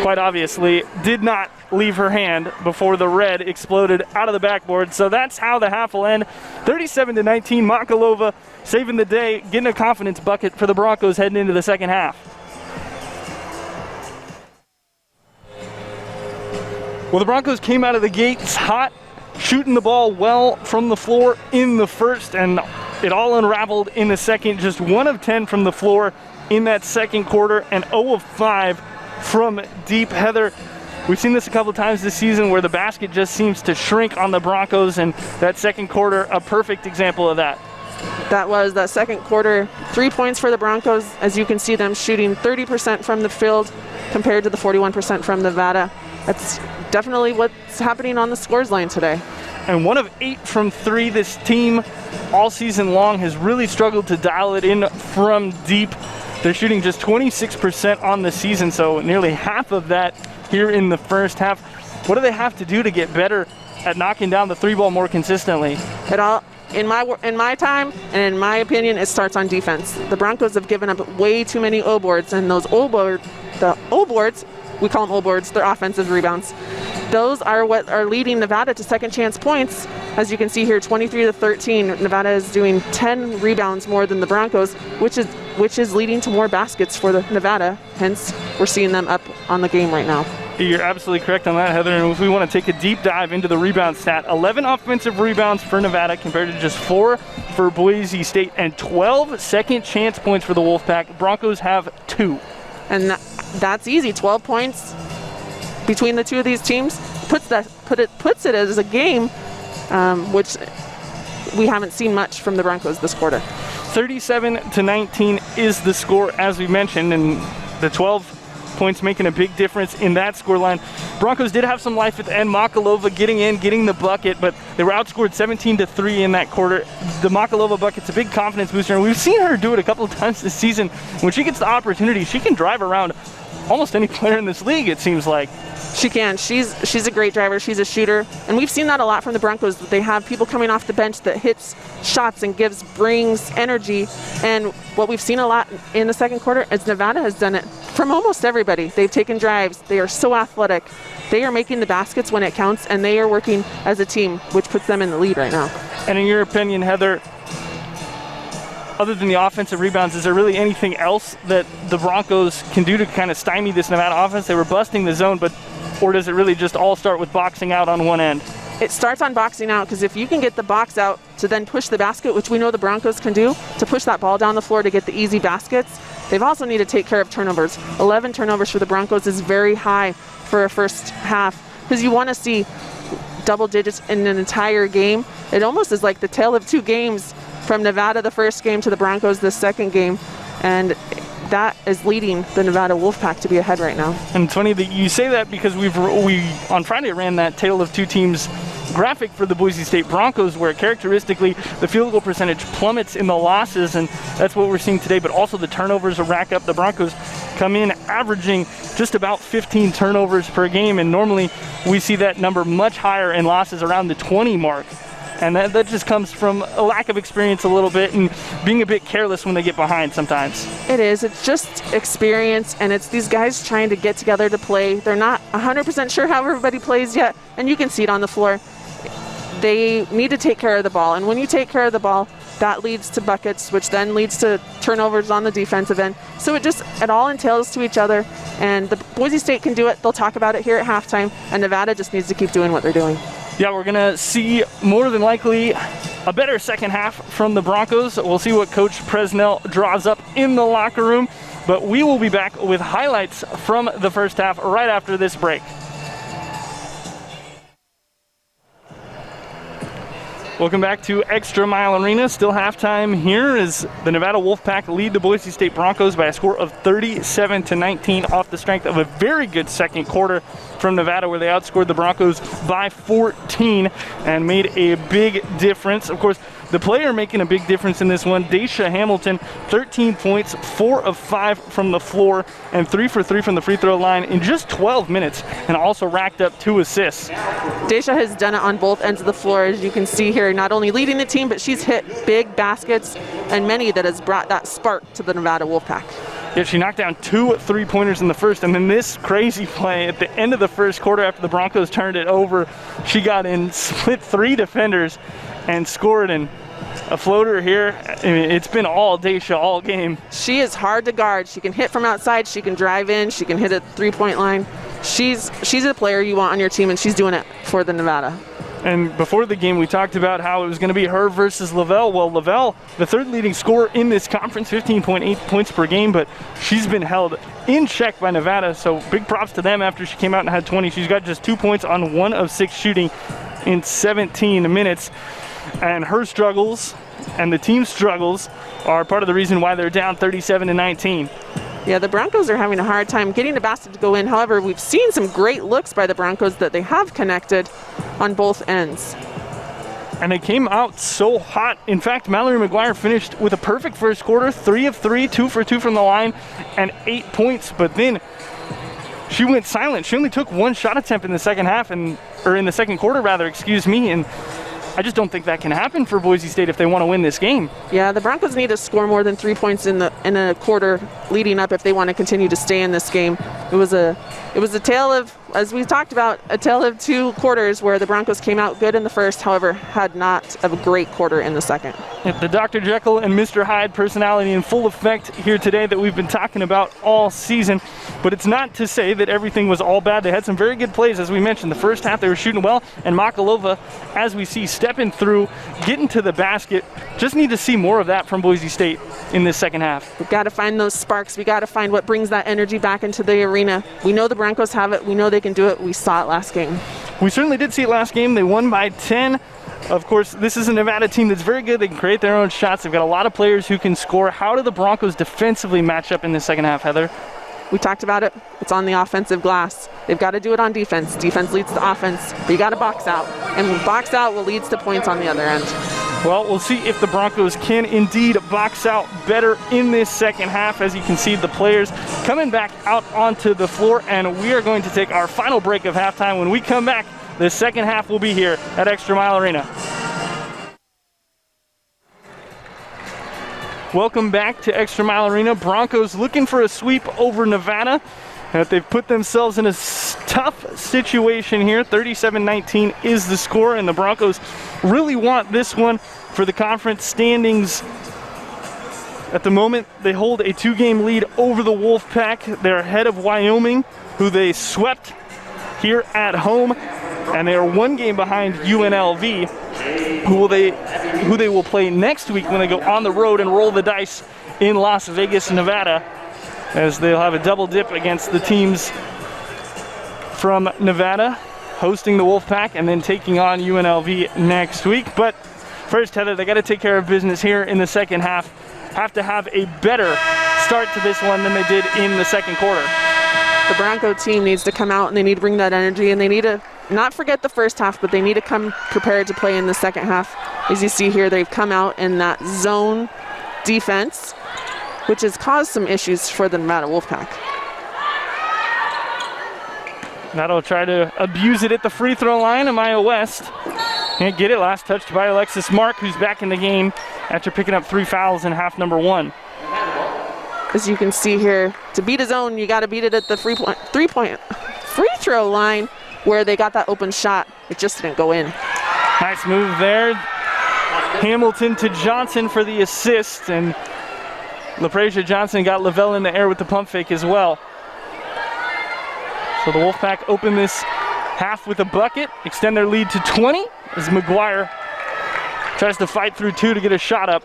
A: quite obviously, did not leave her hand before the red exploded out of the backboard. So that's how the half will end. 37-19, Makalova saving the day, getting a confidence bucket for the Broncos heading into the second half. Well, the Broncos came out of the gates hot, shooting the ball well from the floor in the first, and it all unraveled in the second. Just 1 of 10 from the floor in that second quarter, and 0 of 5 from deep. Heather, we've seen this a couple of times this season where the basket just seems to shrink on the Broncos, and that second quarter, a perfect example of that.
B: That was that second quarter. 3 points for the Broncos, as you can see them shooting 30% from the field compared to the 41% from Nevada. That's definitely what's happening on the scores line today.
A: And 1 of 8 from 3. This team all season long has really struggled to dial it in from deep. They're shooting just 26% on the season, so nearly half of that here in the first half. What do they have to do to get better at knocking down the 3-ball more consistently?
B: In my time and in my opinion, it starts on defense. The Broncos have given up way too many O boards, and those O boards, we call them O boards, they're offensive rebounds. Those are what are leading Nevada to second chance points. As you can see here, 23-13. Nevada is doing 10 rebounds more than the Broncos, which is leading to more baskets for the Nevada. Hence, we're seeing them up on the game right now.
A: You're absolutely correct on that, Heather. And if we want to take a deep dive into the rebound stat, 11 offensive rebounds for Nevada compared to just 4 for Boise State, and 12 second chance points for the Wolfpack. Broncos have 2.
B: And that's easy. 12 points between the two of these teams puts it as a game, which we haven't seen much from the Broncos this quarter.
A: 37-19 is the score, as we mentioned, and the 12 points making a big difference in that scoreline. Broncos did have some life at the end. Makalova getting the bucket, but they were outscored 17-3 in that quarter. The Makalova bucket's a big confidence booster, and we've seen her do it a couple of times this season. When she gets the opportunity, she can drive around almost any player in this league, it seems like.
B: She can. She's a great driver. She's a shooter. And we've seen that a lot from the Broncos. They have people coming off the bench that hits shots and brings energy. And what we've seen a lot in the second quarter is Nevada has done it from almost everybody. They've taken drives. They are so athletic. They are making the baskets when it counts, and they are working as a team, which puts them in the lead right now.
A: And in your opinion, Heather, other than the offensive rebounds, is there really anything else that the Broncos can do to kind of stymie this Nevada offense? They were busting the zone, or does it really just all start with boxing out on one end?
B: It starts on boxing out, because if you can get the box out to then push the basket, which we know the Broncos can do, to push that ball down the floor to get the easy baskets, they've also need to take care of turnovers. 11 turnovers for the Broncos is very high for a first half, because you want to see double digits in an entire game. It almost is like the tale of two games, from Nevada the first game to the Broncos the second game, and that is leading the Nevada Wolfpack to be ahead right now.
A: And it's funny that you say that, because we on Friday ran that tale of two teams graphic for the Boise State Broncos, where characteristically the field goal percentage plummets in the losses, and that's what we're seeing today. But also the turnovers will rack up. The Broncos come in averaging just about 15 turnovers per game, and normally we see that number much higher in losses, around the 20 mark. And that just comes from a lack of experience a little bit, and being a bit careless when they get behind sometimes.
B: It is. It's just experience, and it's these guys trying to get together to play. They're not 100% sure how everybody plays yet, and you can see it on the floor. They need to take care of the ball, and when you take care of the ball, that leads to buckets, which then leads to turnovers on the defensive end. So it all entails to each other, and the Boise State can do it. They'll talk about it here at halftime, and Nevada just needs to keep doing what they're doing.
A: Yeah, we're going to see more than likely a better second half from the Broncos. We'll see what Coach Presnell draws up in the locker room, but we will be back with highlights from the first half right after this break. Welcome back to ExtraMile Arena. Still halftime here as the Nevada Wolfpack lead the Boise State Broncos by a score of 37-19 off the strength of a very good second quarter from Nevada, where they outscored the Broncos by 14 and made a big difference. Of course, the player making a big difference in this one, Daisha Hamilton, 13 points, 4 of 5 from the floor, and 3 for 3 from the free throw line in just 12 minutes, and also racked up 2 assists.
B: Daisha has done it on both ends of the floor, as you can see here, not only leading the team, but she's hit big baskets and many that has brought that spark to the Nevada Wolfpack.
A: Yeah, she knocked down 2 3-pointers in the first, and then this crazy play at the end of the first quarter after the Broncos turned it over. She got in, split 3 defenders, and scored in a floater here. I mean, it's been all Daisha all game.
B: She is hard to guard. She can hit from outside. She can drive in. She can hit a 3-point line. She's a player you want on your team, and she's doing it for the Nevada.
A: And before the game, we talked about how it was going to be her versus Lavelle. Well, Lavelle, the 3rd leading scorer in this conference, 15.8 points per game, but she's been held in check by Nevada, so big props to them after she came out and had 20. She's got just 2 points on 1 of 6 shooting in 17 minutes. And her struggles and the team's struggles are part of the reason why they're down 37-19.
B: Yeah, the Broncos are having a hard time getting the basket to go in. However, we've seen some great looks by the Broncos that they have connected on both ends.
A: And they came out so hot. In fact, Mallory McGuire finished with a perfect first quarter, 3 of 3, 2 for 2 from the line, and 8 points. But then she went silent. She only took 1 shot attempt in the second half, or in the second quarter rather, excuse me. And I just don't think that can happen for Boise State if they want to win this game.
B: Yeah, the Broncos need to score more than 3 points in a quarter leading up if they want to continue to stay in this game. It was a tale of, as we talked about, a tale of 2 quarters where the Broncos came out good in the first, however, had not a great quarter in the second.
A: The Dr. Jekyll and Mr. Hyde personality in full effect here today that we've been talking about all season. But it's not to say that everything was all bad. They had some very good plays, as we mentioned. The first half they were shooting well, and Makalova, as we see, stepping through, getting to the basket. Just need to see more of that from Boise State in this second half.
B: We've got to find those sparks. We got to find what brings that energy back into the arena. We know the Broncos have it. We know they can do it. We saw it last game.
A: We certainly did see it last game. They won by 10. Of course, this is a Nevada team that's very good. They can create their own shots. They've got a lot of players who can score. How do the Broncos defensively match up in the second half, Heather?
B: We talked about it. It's on the offensive glass. They've got to do it on defense. Defense leads to offense, but you got to box out. And box out will lead to points on the other end.
A: Well, we'll see if the Broncos can indeed box out better in this second half. As you can see, the players coming back out onto the floor, and we are going to take our final break of halftime. When we come back, the second half will be here at ExtraMile Arena. Welcome back to ExtraMile Arena. Broncos looking for a sweep over Nevada. They've put themselves in a tough situation here. 37-19 is the score, and the Broncos really want this one for the conference standings. At the moment, they hold a 2-game lead over the Wolfpack. They're ahead of Wyoming, who they swept here at home, and they are 1 game behind UNLV, who they will play next week when they go on the road and roll the dice in Las Vegas, Nevada, as they'll have a double dip against the teams from Nevada, hosting the Wolfpack and then taking on UNLV next week. But first, Heather, they got to take care of business here in the second half. Have to have a better start to this one than they did in the second quarter.
B: The Bronco team needs to come out and they need to bring that energy, and they need to not forget the first half, but they need to come prepared to play in the second half. As you see here, they've come out in that zone defense, which has caused some issues for the Nevada Wolfpack.
A: That'll try to abuse it at the free throw line. Amaya West can't get it. Last touched by Alexis Mark, who's back in the game after picking up 3 fouls in half number 1.
B: As you can see here, to beat a zone, you got to beat it at the three-point free throw line where they got that open shot. It just didn't go in.
A: Nice move there. Hamilton to Johnson for the assist, and LaPrasia Johnson got Lavelle in the air with the pump fake as well. So the Wolfpack open this half with a bucket, extend their lead to 20 as McGuire tries to fight through 2 to get a shot up.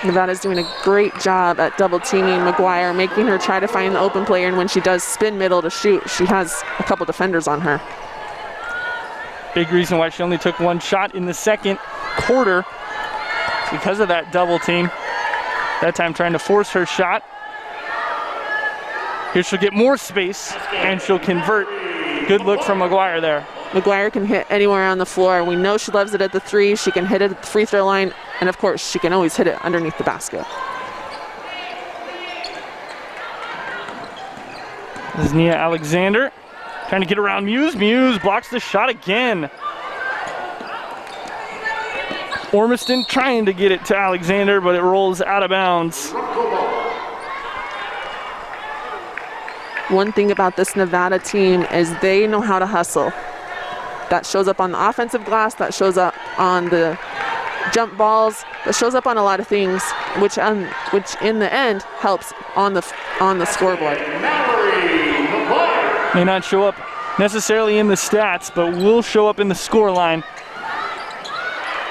B: Nevada's doing a great job at double teaming McGuire, making her try to find the open player, and when she does spin middle to shoot, she has a couple defenders on her.
A: Big reason why she only took 1 shot in the second quarter, because of that double team. That time trying to force her shot. Here she'll get more space, and she'll convert. Good look from McGuire there.
B: McGuire can hit anywhere on the floor. We know she loves it at the 3. She can hit it at the free throw line, and of course, she can always hit it underneath the basket.
A: This is Nia Alexander trying to get around Muse. Muse blocks the shot again. Ormiston trying to get it to Alexander, but it rolls out of bounds.
B: One thing about this Nevada team is they know how to hustle. That shows up on the offensive glass, that shows up on the jump balls, that shows up on a lot of things, which in the end helps on the scoreboard.
A: May not show up necessarily in the stats, but will show up in the score line.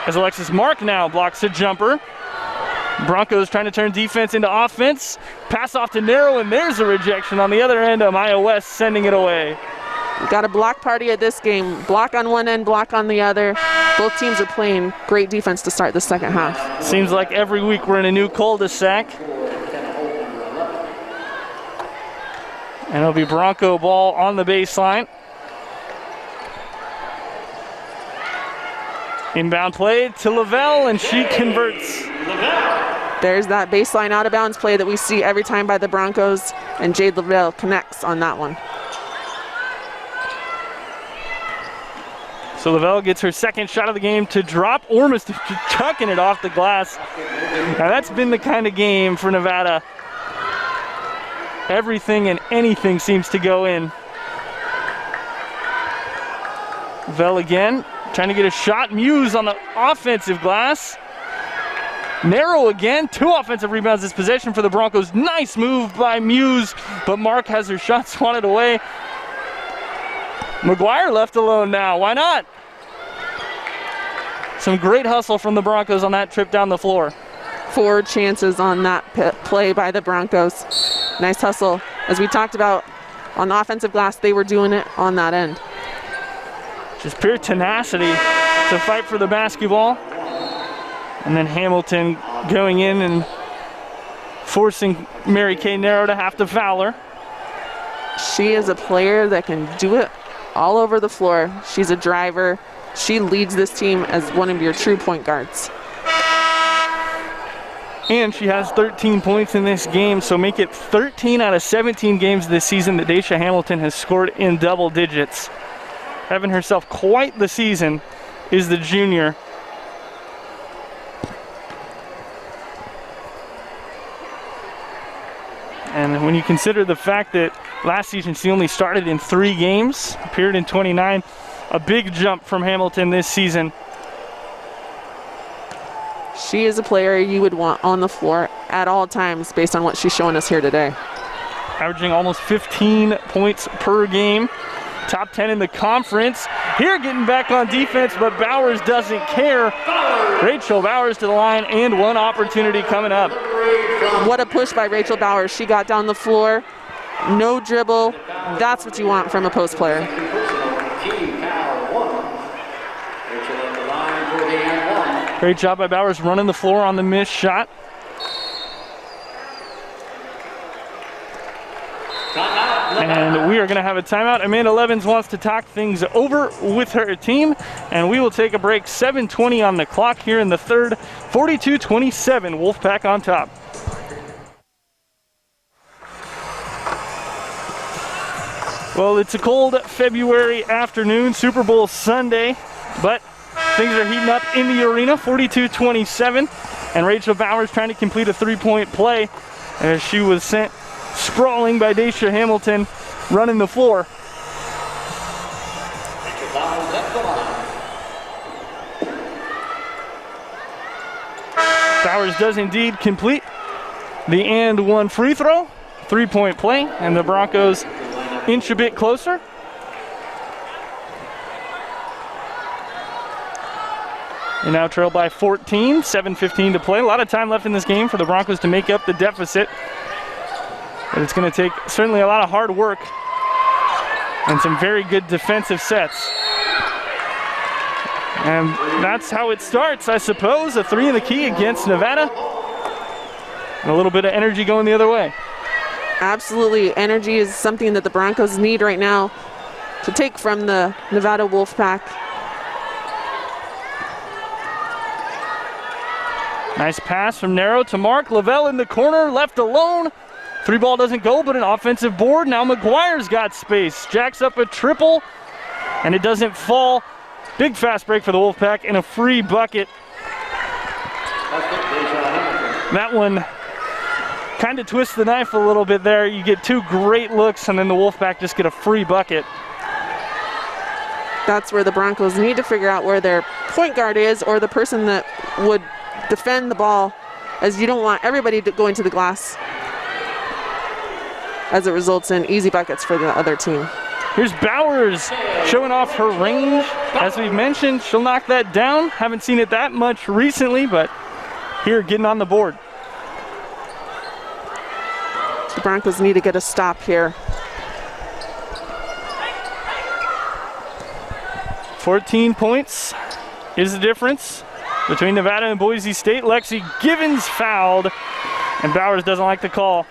A: As Alexis Mark now blocks a jumper. Broncos trying to turn defense into offense. Pass off to Narrow, and there's a rejection on the other end. Amaya West sending it away.
B: We've got a block party at this game. Block on one end, block on the other. Both teams are playing great defense to start the second half.
A: Seems like every week we're in a new cul-de-sac. And it'll be Bronco ball on the baseline. Inbound play to Lavelle, and she converts.
B: There's that baseline out of bounds play that we see every time by the Broncos, and Jade Lavelle connects on that one.
A: So Lavelle gets her second shot of the game to drop. Ormiston chucking it off the glass. Now that's been the kind of game for Nevada. Everything and anything seems to go in. Lavelle again, trying to get a shot. Muse on the offensive glass. Narrow again, 2 offensive rebounds this possession for the Broncos. Nice move by Muse, but Mark has her shot swatted away. McGuire left alone now, why not? Some great hustle from the Broncos on that trip down the floor.
B: 4 chances on that play by the Broncos. Nice hustle. As we talked about on the offensive glass, they were doing it on that end.
A: Just pure tenacity to fight for the basketball. And then Hamilton going in and forcing Mary Kay Narrow to have to foul her.
B: She is a player that can do it all over the floor. She's a driver. She leads this team as one of your true point guards.
A: And she has 13 points in this game, so make it 13 out of 17 games this season that Daisha Hamilton has scored in double digits. Having herself quite the season is the junior. And when you consider the fact that last season she only started in 3 games, appeared in 29, a big jump from Hamilton this season.
B: She is a player you would want on the floor at all times based on what she's showing us here today.
A: Averaging almost 15 points per game. Top 10 in the conference. Here getting back on defense, but Bowers doesn't care. Rachel Bowers to the line, and one opportunity coming up.
B: What a push by Rachel Bowers. She got down the floor, no dribble. That's what you want from a post player.
A: Great job by Bowers running the floor on the missed shot. And we are going to have a timeout. Amanda Levins wants to talk things over with her team, and we will take a break. 7:20 on the clock here in the third. 42-27, Wolfpack on top. Well, it's a cold February afternoon, Super Bowl Sunday, but things are heating up in the arena. 42-27, and Rachel Bowers trying to complete a 3-point play as she was sent sprawling by Daisha Hamilton running the floor. Bowers does indeed complete the and one free throw, 3-point play, and the Broncos inch a bit closer. They now trail by 14, 7:15 to play. A lot of time left in this game for the Broncos to make up the deficit. But it's going to take certainly a lot of hard work and some very good defensive sets. And that's how it starts, I suppose. A 3 in the key against Nevada. And a little bit of energy going the other way.
B: Absolutely. Energy is something that the Broncos need right now to take from the Nevada Wolfpack.
A: Nice pass from Narrow to Mark. Lavelle in the corner, left alone. 3 ball doesn't go, but an offensive board. Now McGuire's got space. Jacks up a triple, and it doesn't fall. Big fast break for the Wolfpack and a free bucket That one kind of twists the knife a little bit there. You get two great looks, and then the Wolfpack just get a free bucket.
B: That's where the Broncos need to figure out where their point guard is, or the person that would defend the ball, as you don't want everybody going to the glass, as it results in easy buckets for the other team.
A: Here's Bowers showing off her range. As we mentioned, she'll knock that down. Haven't seen it that much recently, but here getting on the board.
B: The Broncos need to get a stop here.
A: 14 points is the difference between Nevada and Boise State. Lexi Givens fouled, and Bowers doesn't like the call.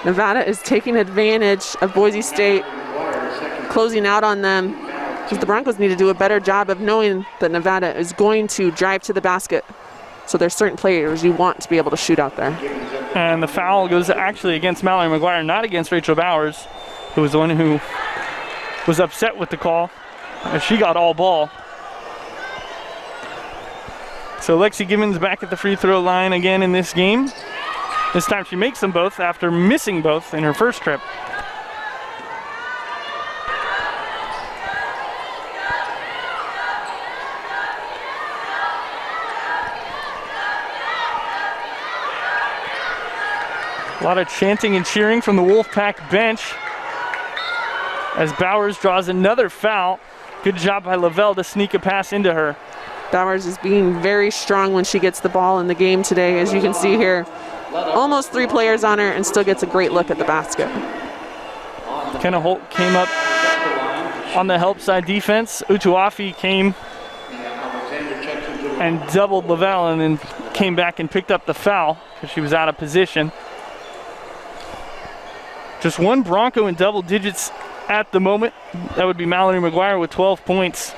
B: Nevada is taking advantage of Boise State, closing out on them, because the Broncos need to do a better job of knowing that Nevada is going to drive to the basket. So there's certain players you want to be able to shoot out there.
A: And the foul goes actually against Mallory McGuire, not against Rachel Bowers, who was the one who was upset with the call, as she got all ball. So Lexi Givens back at the free throw line again in this game. This time she makes them both after missing both in her first trip. A lot of chanting and cheering from the Wolfpack bench as Bowers draws another foul. Good job by Lavelle to sneak a pass into her.
B: Bowers is being very strong when she gets the ball in the game today, as you can see here. Almost 3 players on her and still gets a great look at the basket.
A: Kenna Holt came up on the help side defense. Utuafi came and doubled Lavelle and then came back and picked up the foul because she was out of position. Just one Bronco in double digits at the moment. That would be Mallory McGuire with 12 points.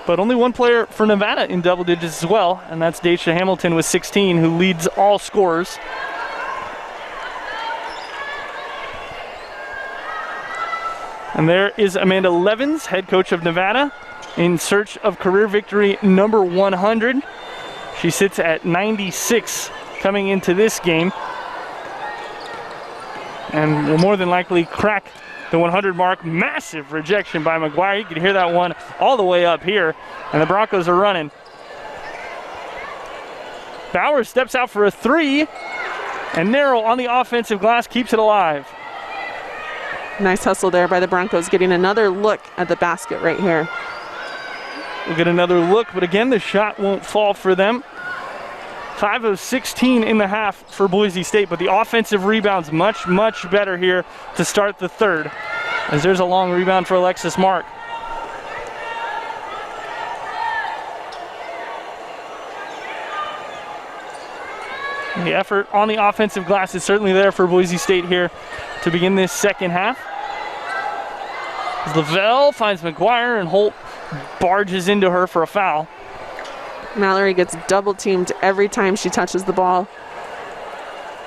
A: But only one player for Nevada in double digits as well, and that's Daisha Hamilton with 16, who leads all scorers. And there is Amanda Levins, head coach of Nevada, in search of career victory number 100. She sits at 96 coming into this game, and will more than likely crack the 100 mark. Massive rejection by McGuire. You can hear that one all the way up here, and the Broncos are running. Bowers steps out for a 3, and Narrow on the offensive glass keeps it alive.
B: Nice hustle there by the Broncos, getting another look at the basket right here.
A: We'll get another look, but again, the shot won't fall for them. 5 of 16 in the half for Boise State, but the offensive rebounds much, much better here to start the third, as there's a long rebound for Alexis Mark. The effort on the offensive glass is certainly there for Boise State here to begin this second half. As Lavelle finds McGuire and Holt barges into her for a foul.
B: Mallory gets double teamed every time she touches the ball.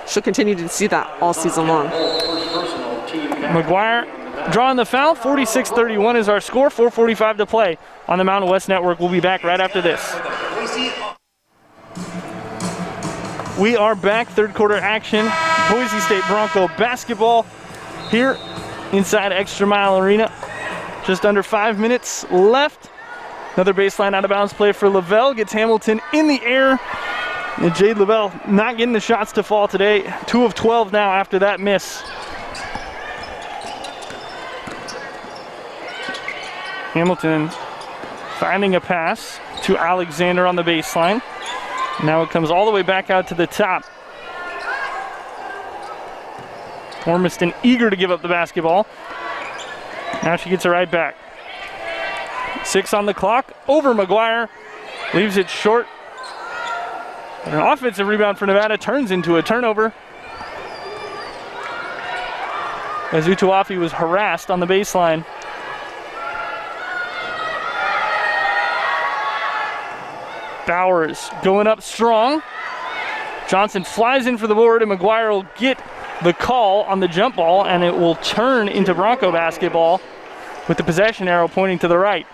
B: She'll continue to see that all season long.
A: McGuire drawing the foul. 46-31 is our score. 4:45 to play on the Mountain West Network. We'll be back right after this. We are back. Third quarter action. Boise State Bronco basketball here inside ExtraMile Arena. Just under 5 minutes left. Another baseline out of bounds play for Lavelle. Gets Hamilton in the air. And Jade Lavelle not getting the shots to fall today. 2 of 12 now after that miss. Hamilton finding a pass to Alexander on the baseline. Now it comes all the way back out to the top. Ormiston eager to give up the basketball. Now she gets it right back. 6 on the clock, over McGuire, leaves it short. An offensive rebound for Nevada turns into a turnover, as Utuafi was harassed on the baseline. Bowers going up strong. Johnson flies in for the board, and McGuire will get the call on the jump ball, and it will turn into Bronco basketball with the possession arrow pointing to the right.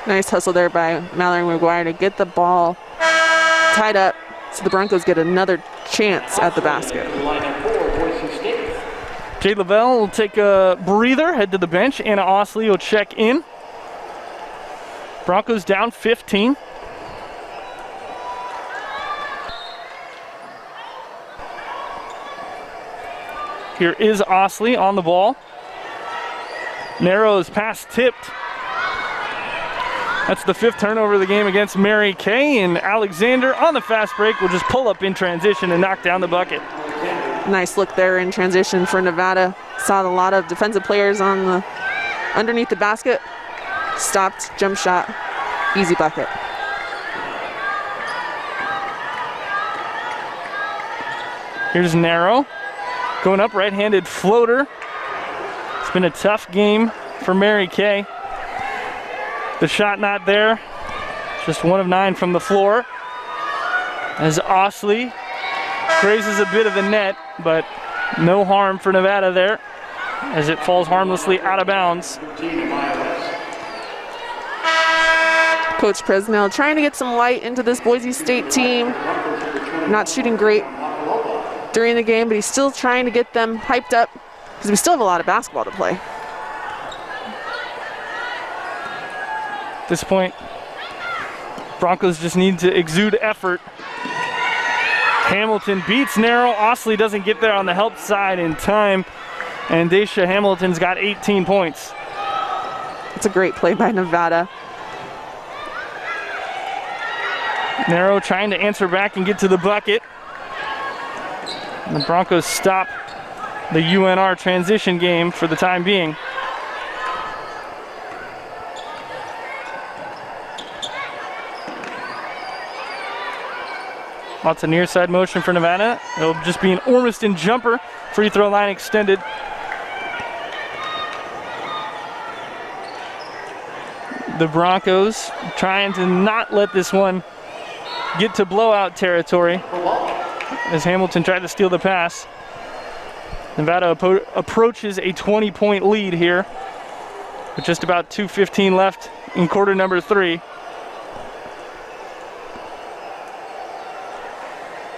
B: Nice hustle there by Mallory McGuire to get the ball tied up so the Broncos get another chance at the basket.
A: Jade Lavelle will take a breather, head to the bench. Anna Osley will check in. Broncos down 15. Here is Osley on the ball. Narrows pass tipped. That's the 5th turnover of the game against Mary Kay, and Alexander on the fast break will just pull up in transition and knock down the bucket.
B: Nice look there in transition for Nevada. Saw a lot of defensive players on the underneath the basket. Stopped, jump shot, easy bucket.
A: Here's Narrow. Going up, right-handed floater. It's been a tough game for Mary Kay. The shot not there. Just 1 of 9 from the floor. As Osley grazes a bit of the net, but no harm for Nevada there as it falls harmlessly out of bounds.
B: Coach Presnell trying to get some light into this Boise State team. Not shooting great during the game, but he's still trying to get them hyped up because we still have a lot of basketball to play.
A: At this point, Broncos just need to exude effort. Hamilton beats Narrow. Osley doesn't get there on the help side in time, and Daisha Hamilton's got 18 points.
B: It's a great play by Nevada.
A: Narrow trying to answer back and get to the bucket. And the Broncos stop the UNR transition game for the time being. Lots of near side motion for Nevada. It'll just be an Ormiston jumper. Free throw line extended. The Broncos trying to not let this one get to blowout territory as Hamilton tried to steal the pass. Nevada approaches a 20-point lead here with just about 2:15 left in quarter number 3.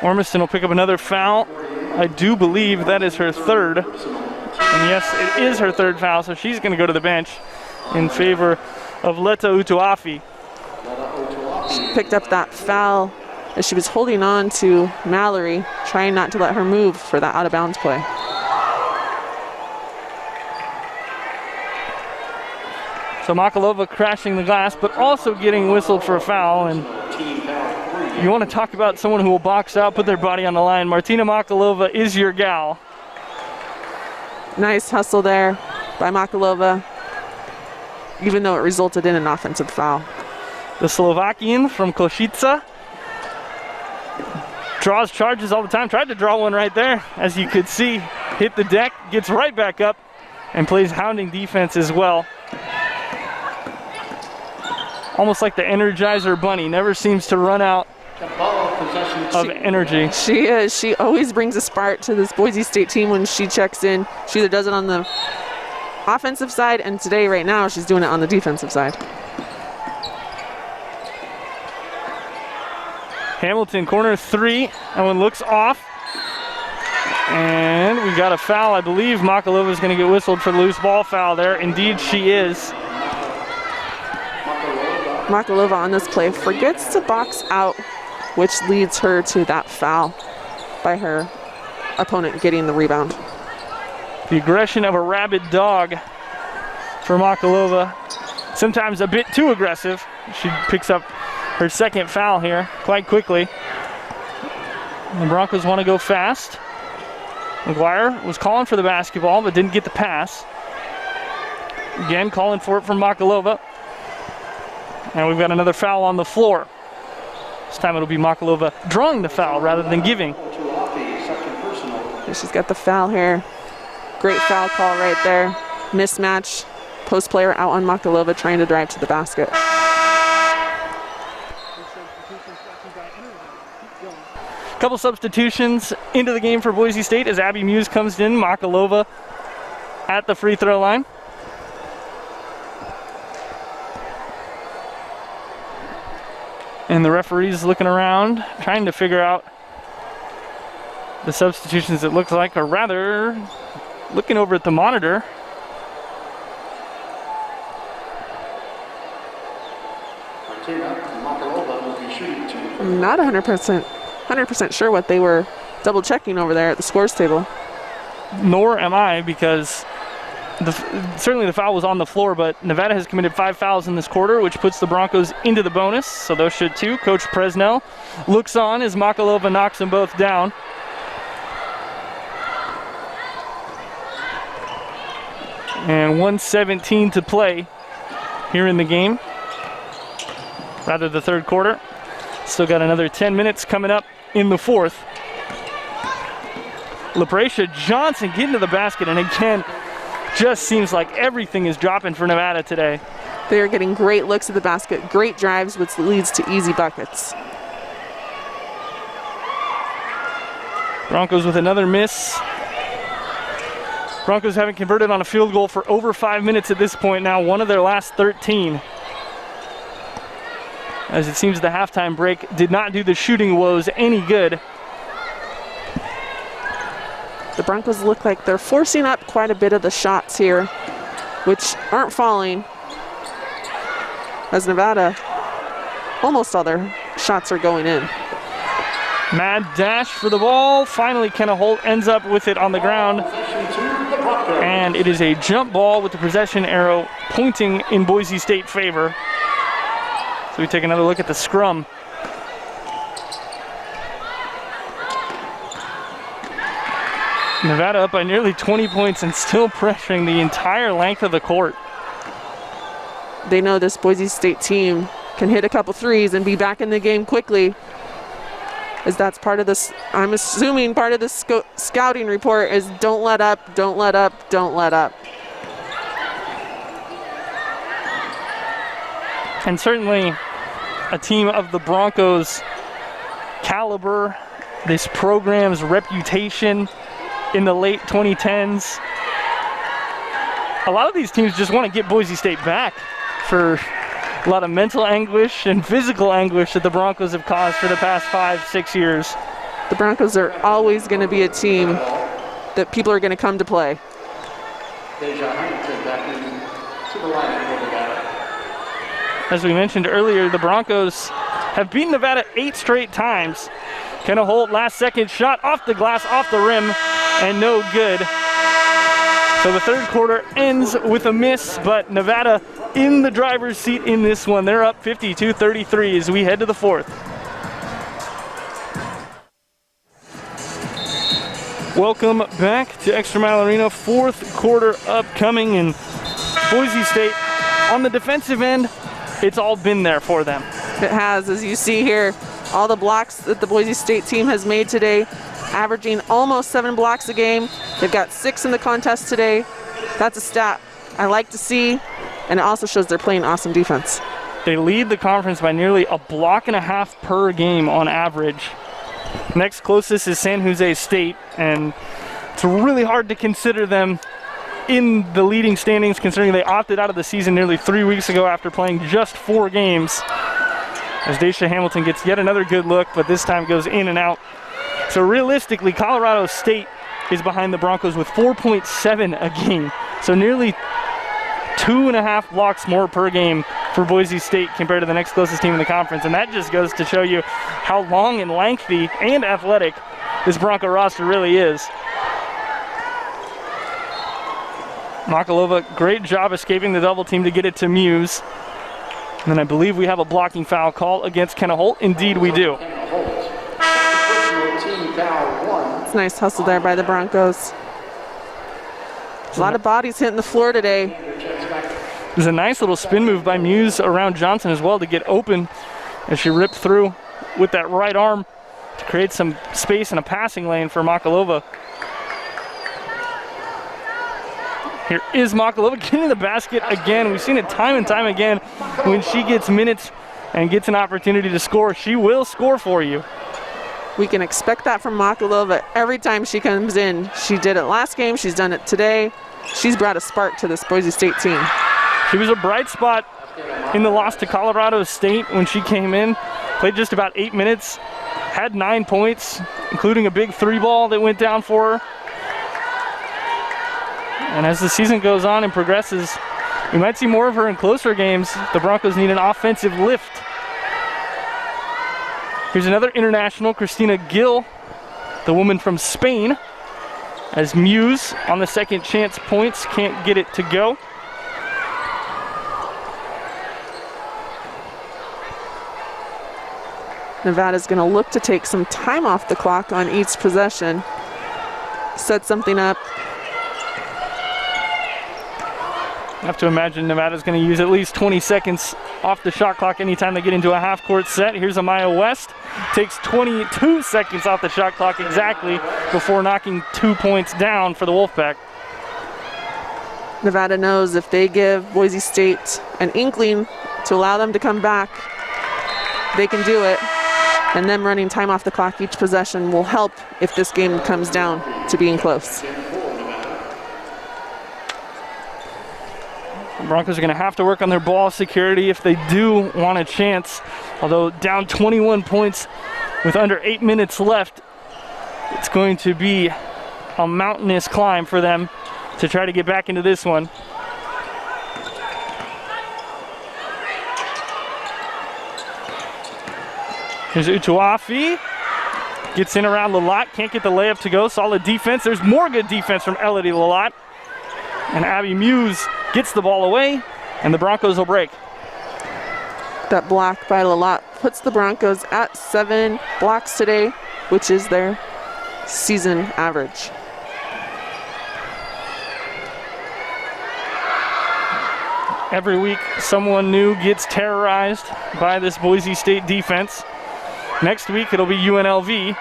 A: Ormiston will pick up another foul. I do believe that is her 3rd. And yes, it is her 3rd foul, so she's going to go to the bench in favor of Leta Utuafi.
B: She picked up that foul as she was holding on to Mallory, trying not to let her move for that out-of-bounds play.
A: So Makalova crashing the glass, but also getting whistled for a foul. And you want to talk about someone who will box out, put their body on the line. Martina Makalova is your gal.
B: Nice hustle there by Makalova, even though it resulted in an offensive foul.
A: The Slovakian from Košice draws charges all the time. Tried to draw one right there, as you could see. Hit the deck, gets right back up, and plays hounding defense as well. Almost like the Energizer Bunny, never seems to run out of energy.
B: She is. She always brings a spark to this Boise State team when she checks in. She either does it on the offensive side, and today, right now, she's doing it on the defensive side.
A: Hamilton, corner 3. That one looks off. And we got a foul. I believe Makalova is going to get whistled for the loose ball foul there. Indeed, she is.
B: Makalova on this play forgets to box out, which leads her to that foul by her opponent getting the rebound.
A: The aggression of a rabid dog for Makalova. Sometimes a bit too aggressive. She picks up her 2nd foul here quite quickly. The Broncos want to go fast. McGuire was calling for the basketball but didn't get the pass. Again, calling for it from Makalova. And we've got another foul on the floor. This time it'll be Makalova drawing the foul rather than giving.
B: She's got the foul here. Great foul call right there. Mismatch. Post player out on Makalova trying to drive to the basket.
A: Couple substitutions into the game for Boise State as Abby Muse comes in. Makalova at the free throw line. And the referee's looking around, trying to figure out the substitutions, it looks like, or rather, looking over at the monitor.
B: I'm not 100% sure what they were double checking over there at the scores table.
A: Nor am I, because certainly the foul was on the floor, but Nevada has committed 5 fouls in this quarter, which puts the Broncos into the bonus, so those should too. Coach Presnell looks on as Makalova knocks them both down. And 1:17 to play here in the game, rather the third quarter. Still got another 10 minutes coming up in the fourth. LaPracia Johnson getting to the basket, and again, just seems like everything is dropping for Nevada today.
B: They are getting great looks at the basket, great drives, which leads to easy buckets.
A: Broncos with another miss. Broncos haven't converted on a field goal for over 5 minutes at this point now, one of their last 13. As it seems the halftime break did not do the shooting woes any good.
B: The Broncos look like they're forcing up quite a bit of the shots here, which aren't falling. As Nevada, almost all their shots are going in.
A: Mad dash for the ball. Finally, Kenna Holt ends up with it on the ground. And it is a jump ball with the possession arrow pointing in Boise State favor. So we take another look at the scrum. Nevada up by nearly 20 points and still pressuring the entire length of the court.
B: They know this Boise State team can hit a couple threes and be back in the game quickly. As that's part of this, I'm assuming part of this scouting report is don't let up, don't let up, don't let up.
A: And certainly a team of the Broncos' caliber, this program's reputation in the late 2010s. A lot of these teams just want to get Boise State back for a lot of mental anguish and physical anguish that the Broncos have caused for the past 5-6 years.
B: The Broncos are always going to be a team that people are going to come to play.
A: As we mentioned earlier, the Broncos have beaten Nevada 8 straight times. Kenna Holt, last second shot off the glass, off the rim, and no good. So the third quarter ends with a miss, but Nevada in the driver's seat in this one. They're up 52-33 as we head to the fourth. Welcome back to ExtraMile Arena. Fourth quarter upcoming, and Boise State on the defensive end, it's all been there for them.
B: It has, as you see here, all the blocks that the Boise State team has made today, averaging almost 7 blocks a game. They've got 6 in the contest today. That's a stat I like to see, and it also shows they're playing awesome defense.
A: They lead the conference by nearly a block and a half per game on average. Next closest is San Jose State, and it's really hard to consider them in the leading standings considering they opted out of the season nearly 3 weeks ago after playing just 4 games. As Daisha Hamilton gets yet another good look, but this time goes in and out. So realistically, Colorado State is behind the Broncos with 4.7 a game. So nearly 2.5 blocks more per game for Boise State compared to the next closest team in the conference. And that just goes to show you how long and lengthy and athletic this Bronco roster really is. Makalova, great job escaping the double team to get it to Muse. And then I believe we have a blocking foul call against Kenna Holt. Indeed we do.
B: It's a nice hustle there by the Broncos. A lot of bodies hitting the floor today.
A: There's a nice little spin move by Muse around Johnson as well to get open as she ripped through with that right arm to create some space in a passing lane for Makalova. Here is Makalova getting the basket again. We've seen it time and time again. When she gets minutes and gets an opportunity to score, she will score for you.
B: We can expect that from Makalova every time she comes in. She did it last game, she's done it today. She's brought a spark to this Boise State team.
A: She was a bright spot in the loss to Colorado State when she came in. Played just about 8 minutes, had 9 points, including a big 3-ball that went down for her. And as the season goes on and progresses, we might see more of her in closer games. The Broncos need an offensive lift. Here's another international, Christina Gill, the woman from Spain, as Muse on the second chance points, can't get it to go.
B: Nevada's going to look to take some time off the clock on each possession, set something up.
A: I have to imagine Nevada's going to use at least 20 seconds off the shot clock anytime they get into a half-court set. Here's Amaya West. Takes 22 seconds off the shot clock exactly before knocking 2 points down for the Wolfpack.
B: Nevada knows if they give Boise State an inkling to allow them to come back, they can do it. And them running time off the clock each possession will help if this game comes down to being close.
A: The Broncos are going to have to work on their ball security if they do want a chance. Although down 21 points with under 8 minutes left, it's going to be a mountainous climb for them to try to get back into this one. Here's Utuafi. Gets in around Lalott, can't get the layup to go. Solid defense. There's more good defense from Elodie Lalott. And Abby Muse gets the ball away, and the Broncos will break.
B: That block by Lalott puts the Broncos at 7 blocks today, which is their season average.
A: Every week, someone new gets terrorized by this Boise State defense. Next week, it'll be UNLV.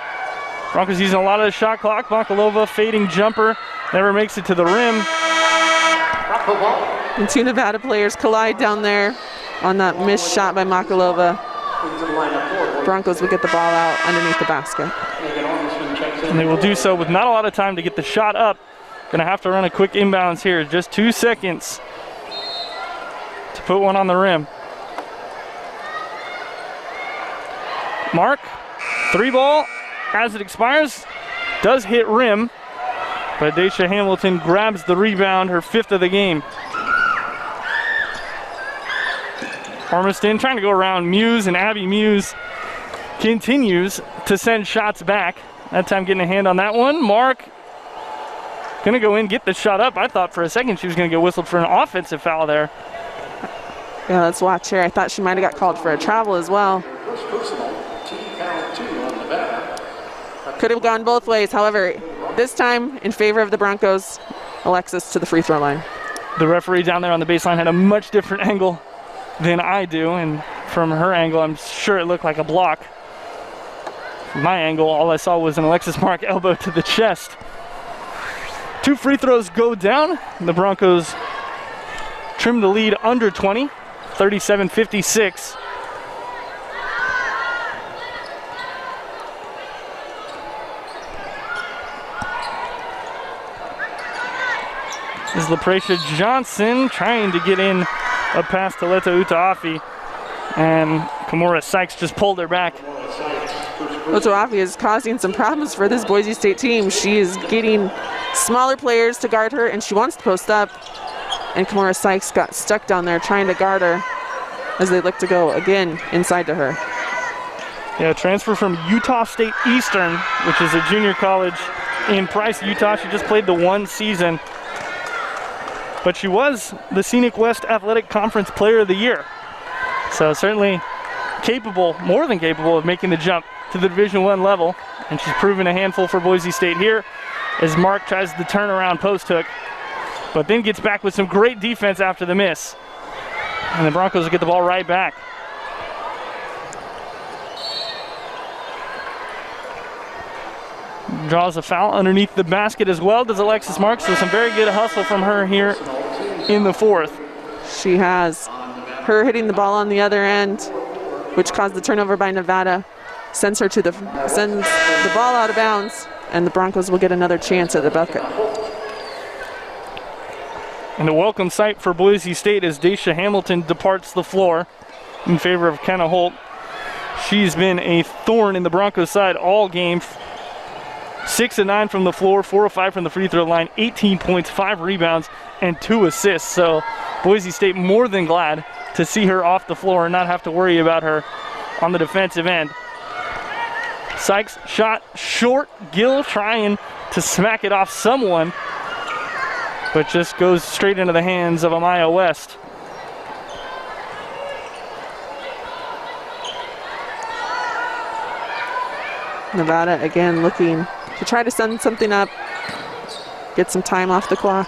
A: Broncos using a lot of the shot clock. Makalova fading jumper, never makes it to the rim.
B: And 2 Nevada players collide down there on that missed shot by Makalova. Broncos will get the ball out underneath the basket.
A: And they will do so with not a lot of time to get the shot up. Gonna have to run a quick inbounds here. Just 2 seconds to put one on the rim. Mark, 3-ball as it expires, does hit rim. But Daisha Hamilton grabs the rebound, her 5th of the game. Ormiston trying to go around Muse, and Abby Muse continues to send shots back. That time getting a hand on that one. Mark gonna go in, get the shot up. I thought for a second she was gonna get whistled for an offensive foul there.
B: Yeah, let's watch here. I thought she might have got called for a travel as well. Could have gone both ways. However, this time in favor of the Broncos, Alexis to the free throw line.
A: The referee down there on the baseline had a much different angle than I do, and from her angle, I'm sure it looked like a block. From my angle, all I saw was an Alexis Mark elbow to the chest. 2 free throws go down. The Broncos trim the lead under 20, 37-56. Is LaPracia Johnson trying to get in a pass to Leta Utaafi, and Kimura Sykes just pulled her back.
B: Utaafi is causing some problems for this Boise State team. She is getting smaller players to guard her, and she wants to post up, and Kimura Sykes got stuck down there trying to guard her as they look to go again inside to her.
A: Yeah, transfer from Utah State Eastern, which is a junior college in Price, Utah. She just played the 1 season. But she was the Scenic West Athletic Conference Player of the Year. So certainly capable, more than capable, of making the jump to the Division I level. And she's proven a handful for Boise State here as Mark tries the turnaround post hook, but then gets back with some great defense after the miss. And the Broncos will get the ball right back. Draws a foul underneath the basket as well, does Alexis Marks. So some very good hustle from her here in the 4th.
B: She has. Her hitting the ball on the other end, which caused the turnover by Nevada, sends the ball out of bounds, and the Broncos will get another chance at the bucket.
A: And a welcome sight for Boise State as Daisha Hamilton departs the floor in favor of Kenna Holt. She's been a thorn in the Broncos side all game. 6 of 9 from the floor, 4 of 5 from the free throw line, 18 points, 5 rebounds, and 2 assists. So Boise State more than glad to see her off the floor and not have to worry about her on the defensive end. Sykes shot short. Gill trying to smack it off someone, but just goes straight into the hands of Amaya West.
B: Nevada again looking to try to send something up, get some time off the clock.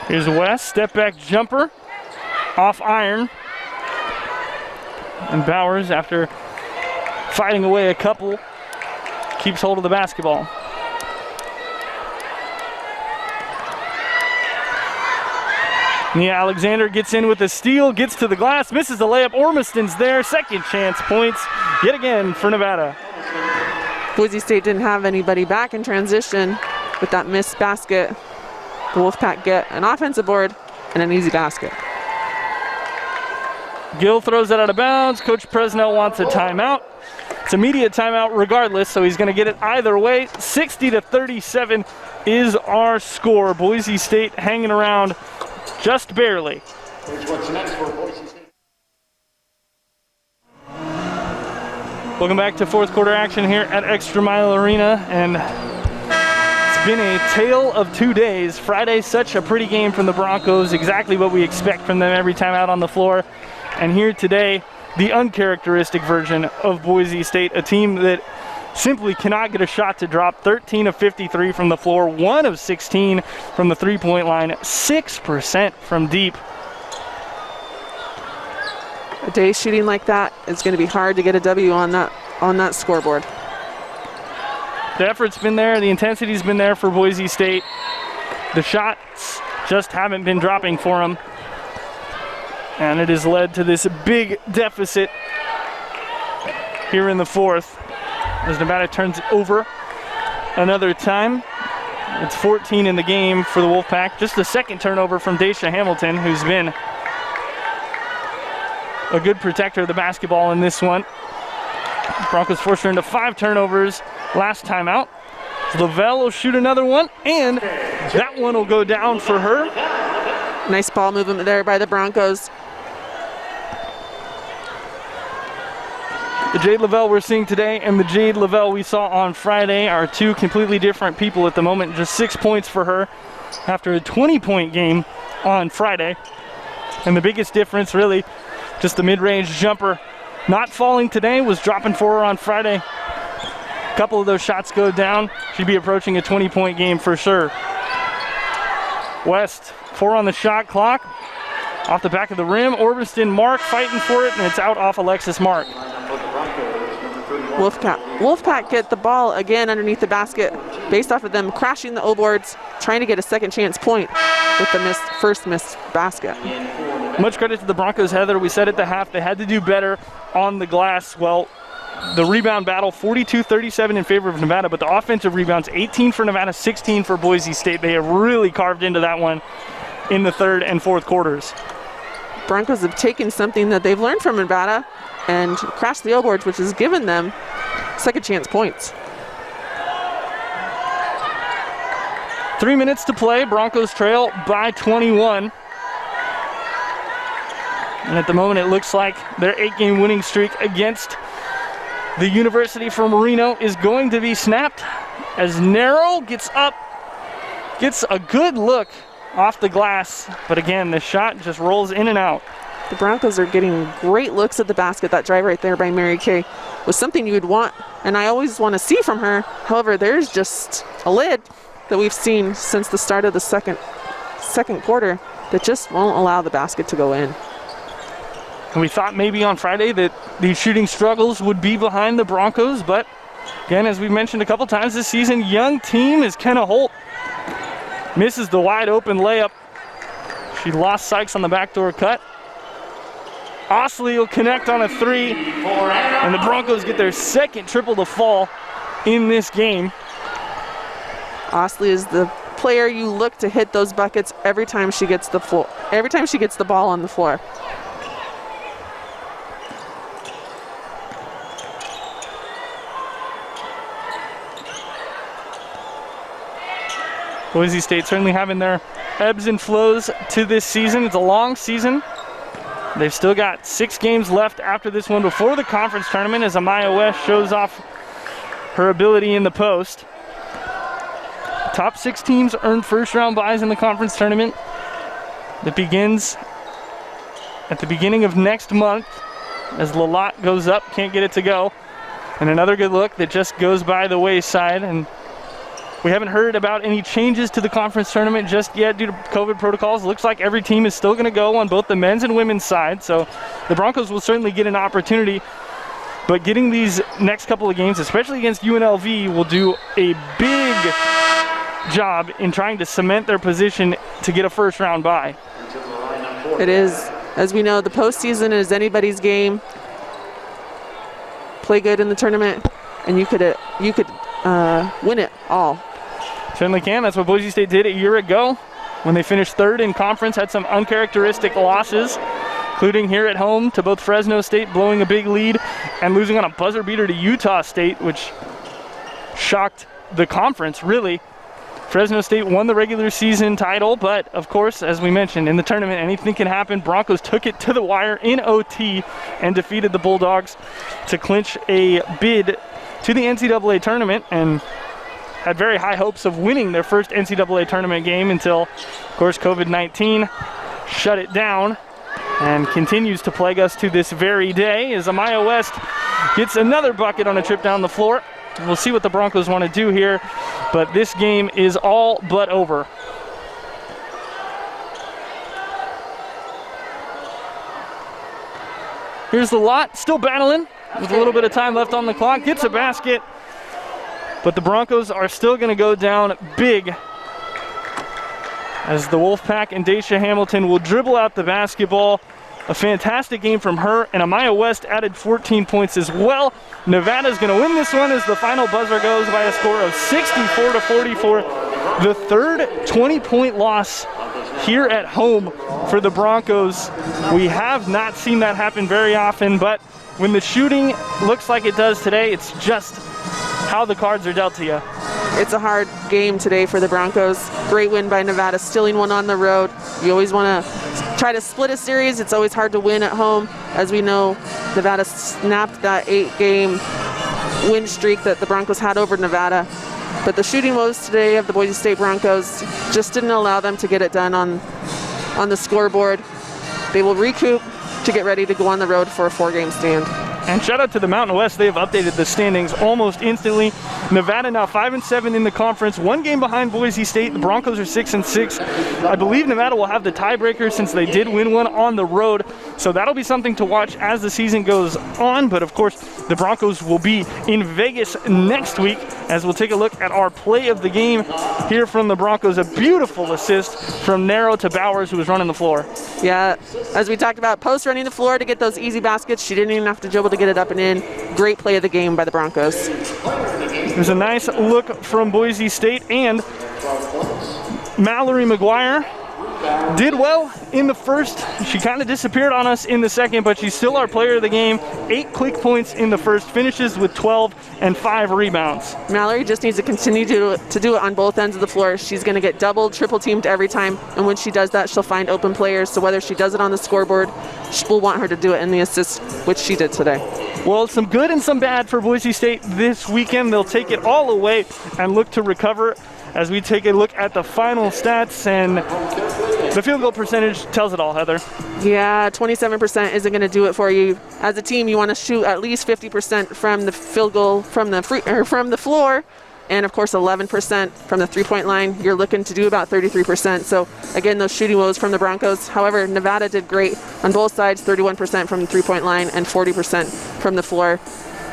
A: Here's West, step back jumper, off iron. And Bowers, after fighting away a couple, keeps hold of the basketball. Nia Alexander gets in with a steal, gets to the glass, misses the layup. Ormiston's there, second chance points yet again for Nevada.
B: Boise State didn't have anybody back in transition with that missed basket. The Wolfpack get an offensive board and an easy basket.
A: Gill throws it out of bounds. Coach Presnell wants a timeout. It's immediate timeout regardless, so he's going to get it either way. 60-37 is our score. Boise State hanging around just barely.
C: What's next for Boise State?
A: Welcome back to fourth quarter action here at ExtraMile Arena, and it's been a tale of 2 days. Friday, such a pretty game from the Broncos, exactly what we expect from them every time out on the floor. And here today, the uncharacteristic version of Boise State, a team that simply cannot get a shot to drop. 13 of 53 from the floor, 1 of 16 from the three-point line, 6% from deep.
B: A day shooting like that is going to be hard to get a W on that scoreboard.
A: The effort's been there, the intensity's been there for Boise State. The shots just haven't been dropping for them. And it has led to this big deficit here in the fourth as Nevada turns it over another time. It's 14 in the game for the Wolfpack. Just the second turnover from Daisha Hamilton, who's been a good protector of the basketball in this one. Broncos forced her into 5 turnovers last time out. Lavelle will shoot another one, and that one will go down for her.
B: Nice ball movement there by the Broncos.
A: The Jade Lavelle we're seeing today and the Jade Lavelle we saw on Friday are two completely different people at the moment. Just 6 points for her after a 20-point game on Friday. And the biggest difference, really, just the mid-range jumper not falling today, was dropping for her on Friday. A couple of those shots go down. She'd be approaching a 20-point game for sure. West, 4 on the shot clock. Off the back of the rim, Orbiston Mark fighting for it, and it's out off Alexis Mark.
B: Wolfpack get the ball again underneath the basket based off of them crashing the O-boards, trying to get a second chance point with the first missed basket.
A: Much credit to the Broncos, Heather. We said at the half they had to do better on the glass. Well, the rebound battle, 42-37 in favor of Nevada, but the offensive rebounds, 18 for Nevada, 16 for Boise State. They have really carved into that one in the third and fourth quarters.
B: Broncos have taken something that they've learned from Nevada and crashed the O-boards, which has given them second chance points.
A: 3 minutes to play. Broncos trail by 21. And at the moment, it looks like their 8-game winning streak against the University from Reno is going to be snapped as Narrow gets up, gets a good look off the glass, but again, the shot just rolls in and out.
B: The Broncos are getting great looks at the basket. That drive right there by Mary Kay was something you would want, and I always want to see from her. However, there's just a lid that we've seen since the start of the second quarter that just won't allow the basket to go in.
A: And we thought maybe on Friday that these shooting struggles would be behind the Broncos, but again, as we mentioned a couple times this season, young team is Kenna Holt. Misses the wide open layup. She lost Sykes on the backdoor cut. Osley will connect on a 3, and the Broncos get their second triple to fall in this game.
B: Osley is the player you look to hit those buckets every time she gets the ball on the floor.
A: Boise State certainly having their ebbs and flows to this season. It's a long season. They've still got 6 games left after this one before the conference tournament as Amaya West shows off her ability in the post. Top 6 teams earn first-round byes in the conference tournament. That begins at the beginning of next month as Lalott goes up, can't get it to go. And another good look that just goes by the wayside. And we haven't heard about any changes to the conference tournament just yet due to COVID protocols. Looks like every team is still going to go on both the men's and women's side. So the Broncos will certainly get an opportunity. But getting these next couple of games, especially against UNLV, will do a big job in trying to cement their position to get a first-round bye.
B: It is. As we know, the postseason is anybody's game. Play good in the tournament, and you could win it all.
A: Certainly can. That's what Boise State did a year ago when they finished 3rd in conference, had some uncharacteristic losses, including here at home to both Fresno State, blowing a big lead, and losing on a buzzer beater to Utah State, which shocked the conference, really. Fresno State won the regular season title, but of course, as we mentioned, in the tournament, anything can happen. Broncos took it to the wire in OT and defeated the Bulldogs to clinch a bid to the NCAA tournament and had very high hopes of winning their first NCAA tournament game until, of course, COVID-19 shut it down and continues to plague us to this very day as Amaya West gets another bucket on a trip down the floor. We'll see what the Broncos want to do here, but this game is all but over. Here's the lot, still battling with a little bit of time left on the clock. Gets a basket, but the Broncos are still going to go down big as the Wolfpack and Daisha Hamilton will dribble out the basketball. A fantastic game from her, and Amaya West added 14 points as well. Nevada's going to win this one as the final buzzer goes by a score of 64-44. The third 20-point loss here at home for the Broncos. We have not seen that happen very often, but when the shooting looks like it does today, it's just how the cards are dealt to you.
B: It's a hard game today for the Broncos. Great win by Nevada, stealing one on the road. You always want to try to split a series. It's always hard to win at home. As we know, Nevada snapped that 8-game win streak that the Broncos had over Nevada. But the shooting woes today of the Boise State Broncos just didn't allow them to get it done on the scoreboard. They will recoup to get ready to go on the road for a 4-game stand.
A: And shout out to the Mountain West. They have updated the standings almost instantly. Nevada now 5-7 in the conference, 1 game behind Boise State. The Broncos are 6-6. I believe Nevada will have the tiebreaker since they did win one on the road. So that'll be something to watch as the season goes on. But of course, the Broncos will be in Vegas next week as we'll take a look at our play of the game here from the Broncos. A beautiful assist from Narrow to Bowers, who was running the floor.
B: Yeah, as we talked about, post running the floor to get those easy baskets. She didn't even have to dribble to get it up and in. Great play of the game by the Broncos.
A: There's a nice look from Boise State, and Mallory McGuire did well in the first. She kind of disappeared on us in the second, but she's still our player of the game. 8 quick points in the first, finishes with 12 and 5 rebounds. Mallory just needs to continue to do it on both ends of the floor. She's going to get doubled, triple teamed every time, and when she does that, she'll find open players. So whether she does it on the scoreboard, we'll want her to do it in the assist, which she did today. Well, some good and some bad for Boise State this weekend. They'll take it all away and look to recover as we take a look at the final stats, and the field goal percentage tells it all, Heather. Yeah, 27% isn't going to do it for you. As a team, you want to shoot at least 50% from the field goal from the floor, and of course 11% from the three-point line. You're looking to do about 33%. So again, those shooting woes from the Broncos. However, Nevada did great on both sides, 31% from the three-point line and 40% from the floor.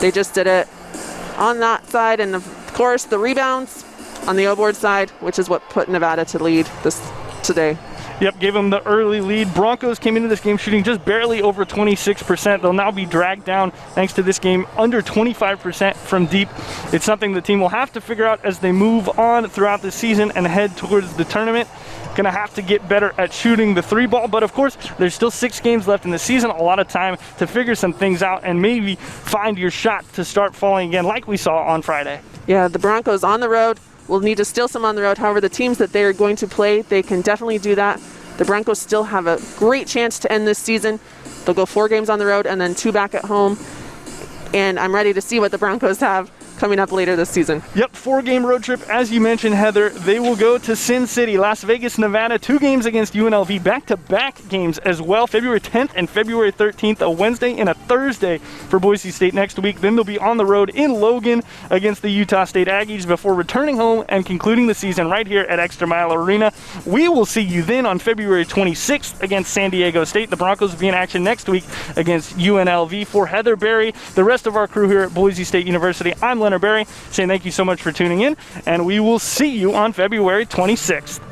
A: They just did it on that side, and of course the rebounds on the O-board side, which is what put Nevada to lead today. Yep, gave them the early lead. Broncos came into this game shooting just barely over 26%. They'll now be dragged down thanks to this game under 25% from deep. It's something the team will have to figure out as they move on throughout the season and head towards the tournament. Going to have to get better at shooting the 3-ball, but of course, there's still 6 games left in the season, a lot of time to figure some things out and maybe find your shot to start falling again like we saw on Friday. Yeah, the Broncos on the road
B: will need to steal some on the road. However, the teams that they are going to play, they can definitely do that. The Broncos still have a great chance to end this season. They'll go 4 games on the road and then 2 back at home. And I'm ready to see what the Broncos have coming up later this season.
A: Yep, 4-game road trip, as you mentioned, Heather. They will go to Sin City, Las Vegas, Nevada, 2 games against UNLV, back-to-back games as well, February 10th and February 13th, a Wednesday and a Thursday for Boise State next week. Then they'll be on the road in Logan against the Utah State Aggies before returning home and concluding the season right here at ExtraMile Arena. We will see you then on February 26th against San Diego State. The Broncos will be in action next week against UNLV. For Heather Berry, the rest of our crew here at Boise State University, I'm Leonard Berry, saying thank you so much for tuning in, and we will see you on February 26th.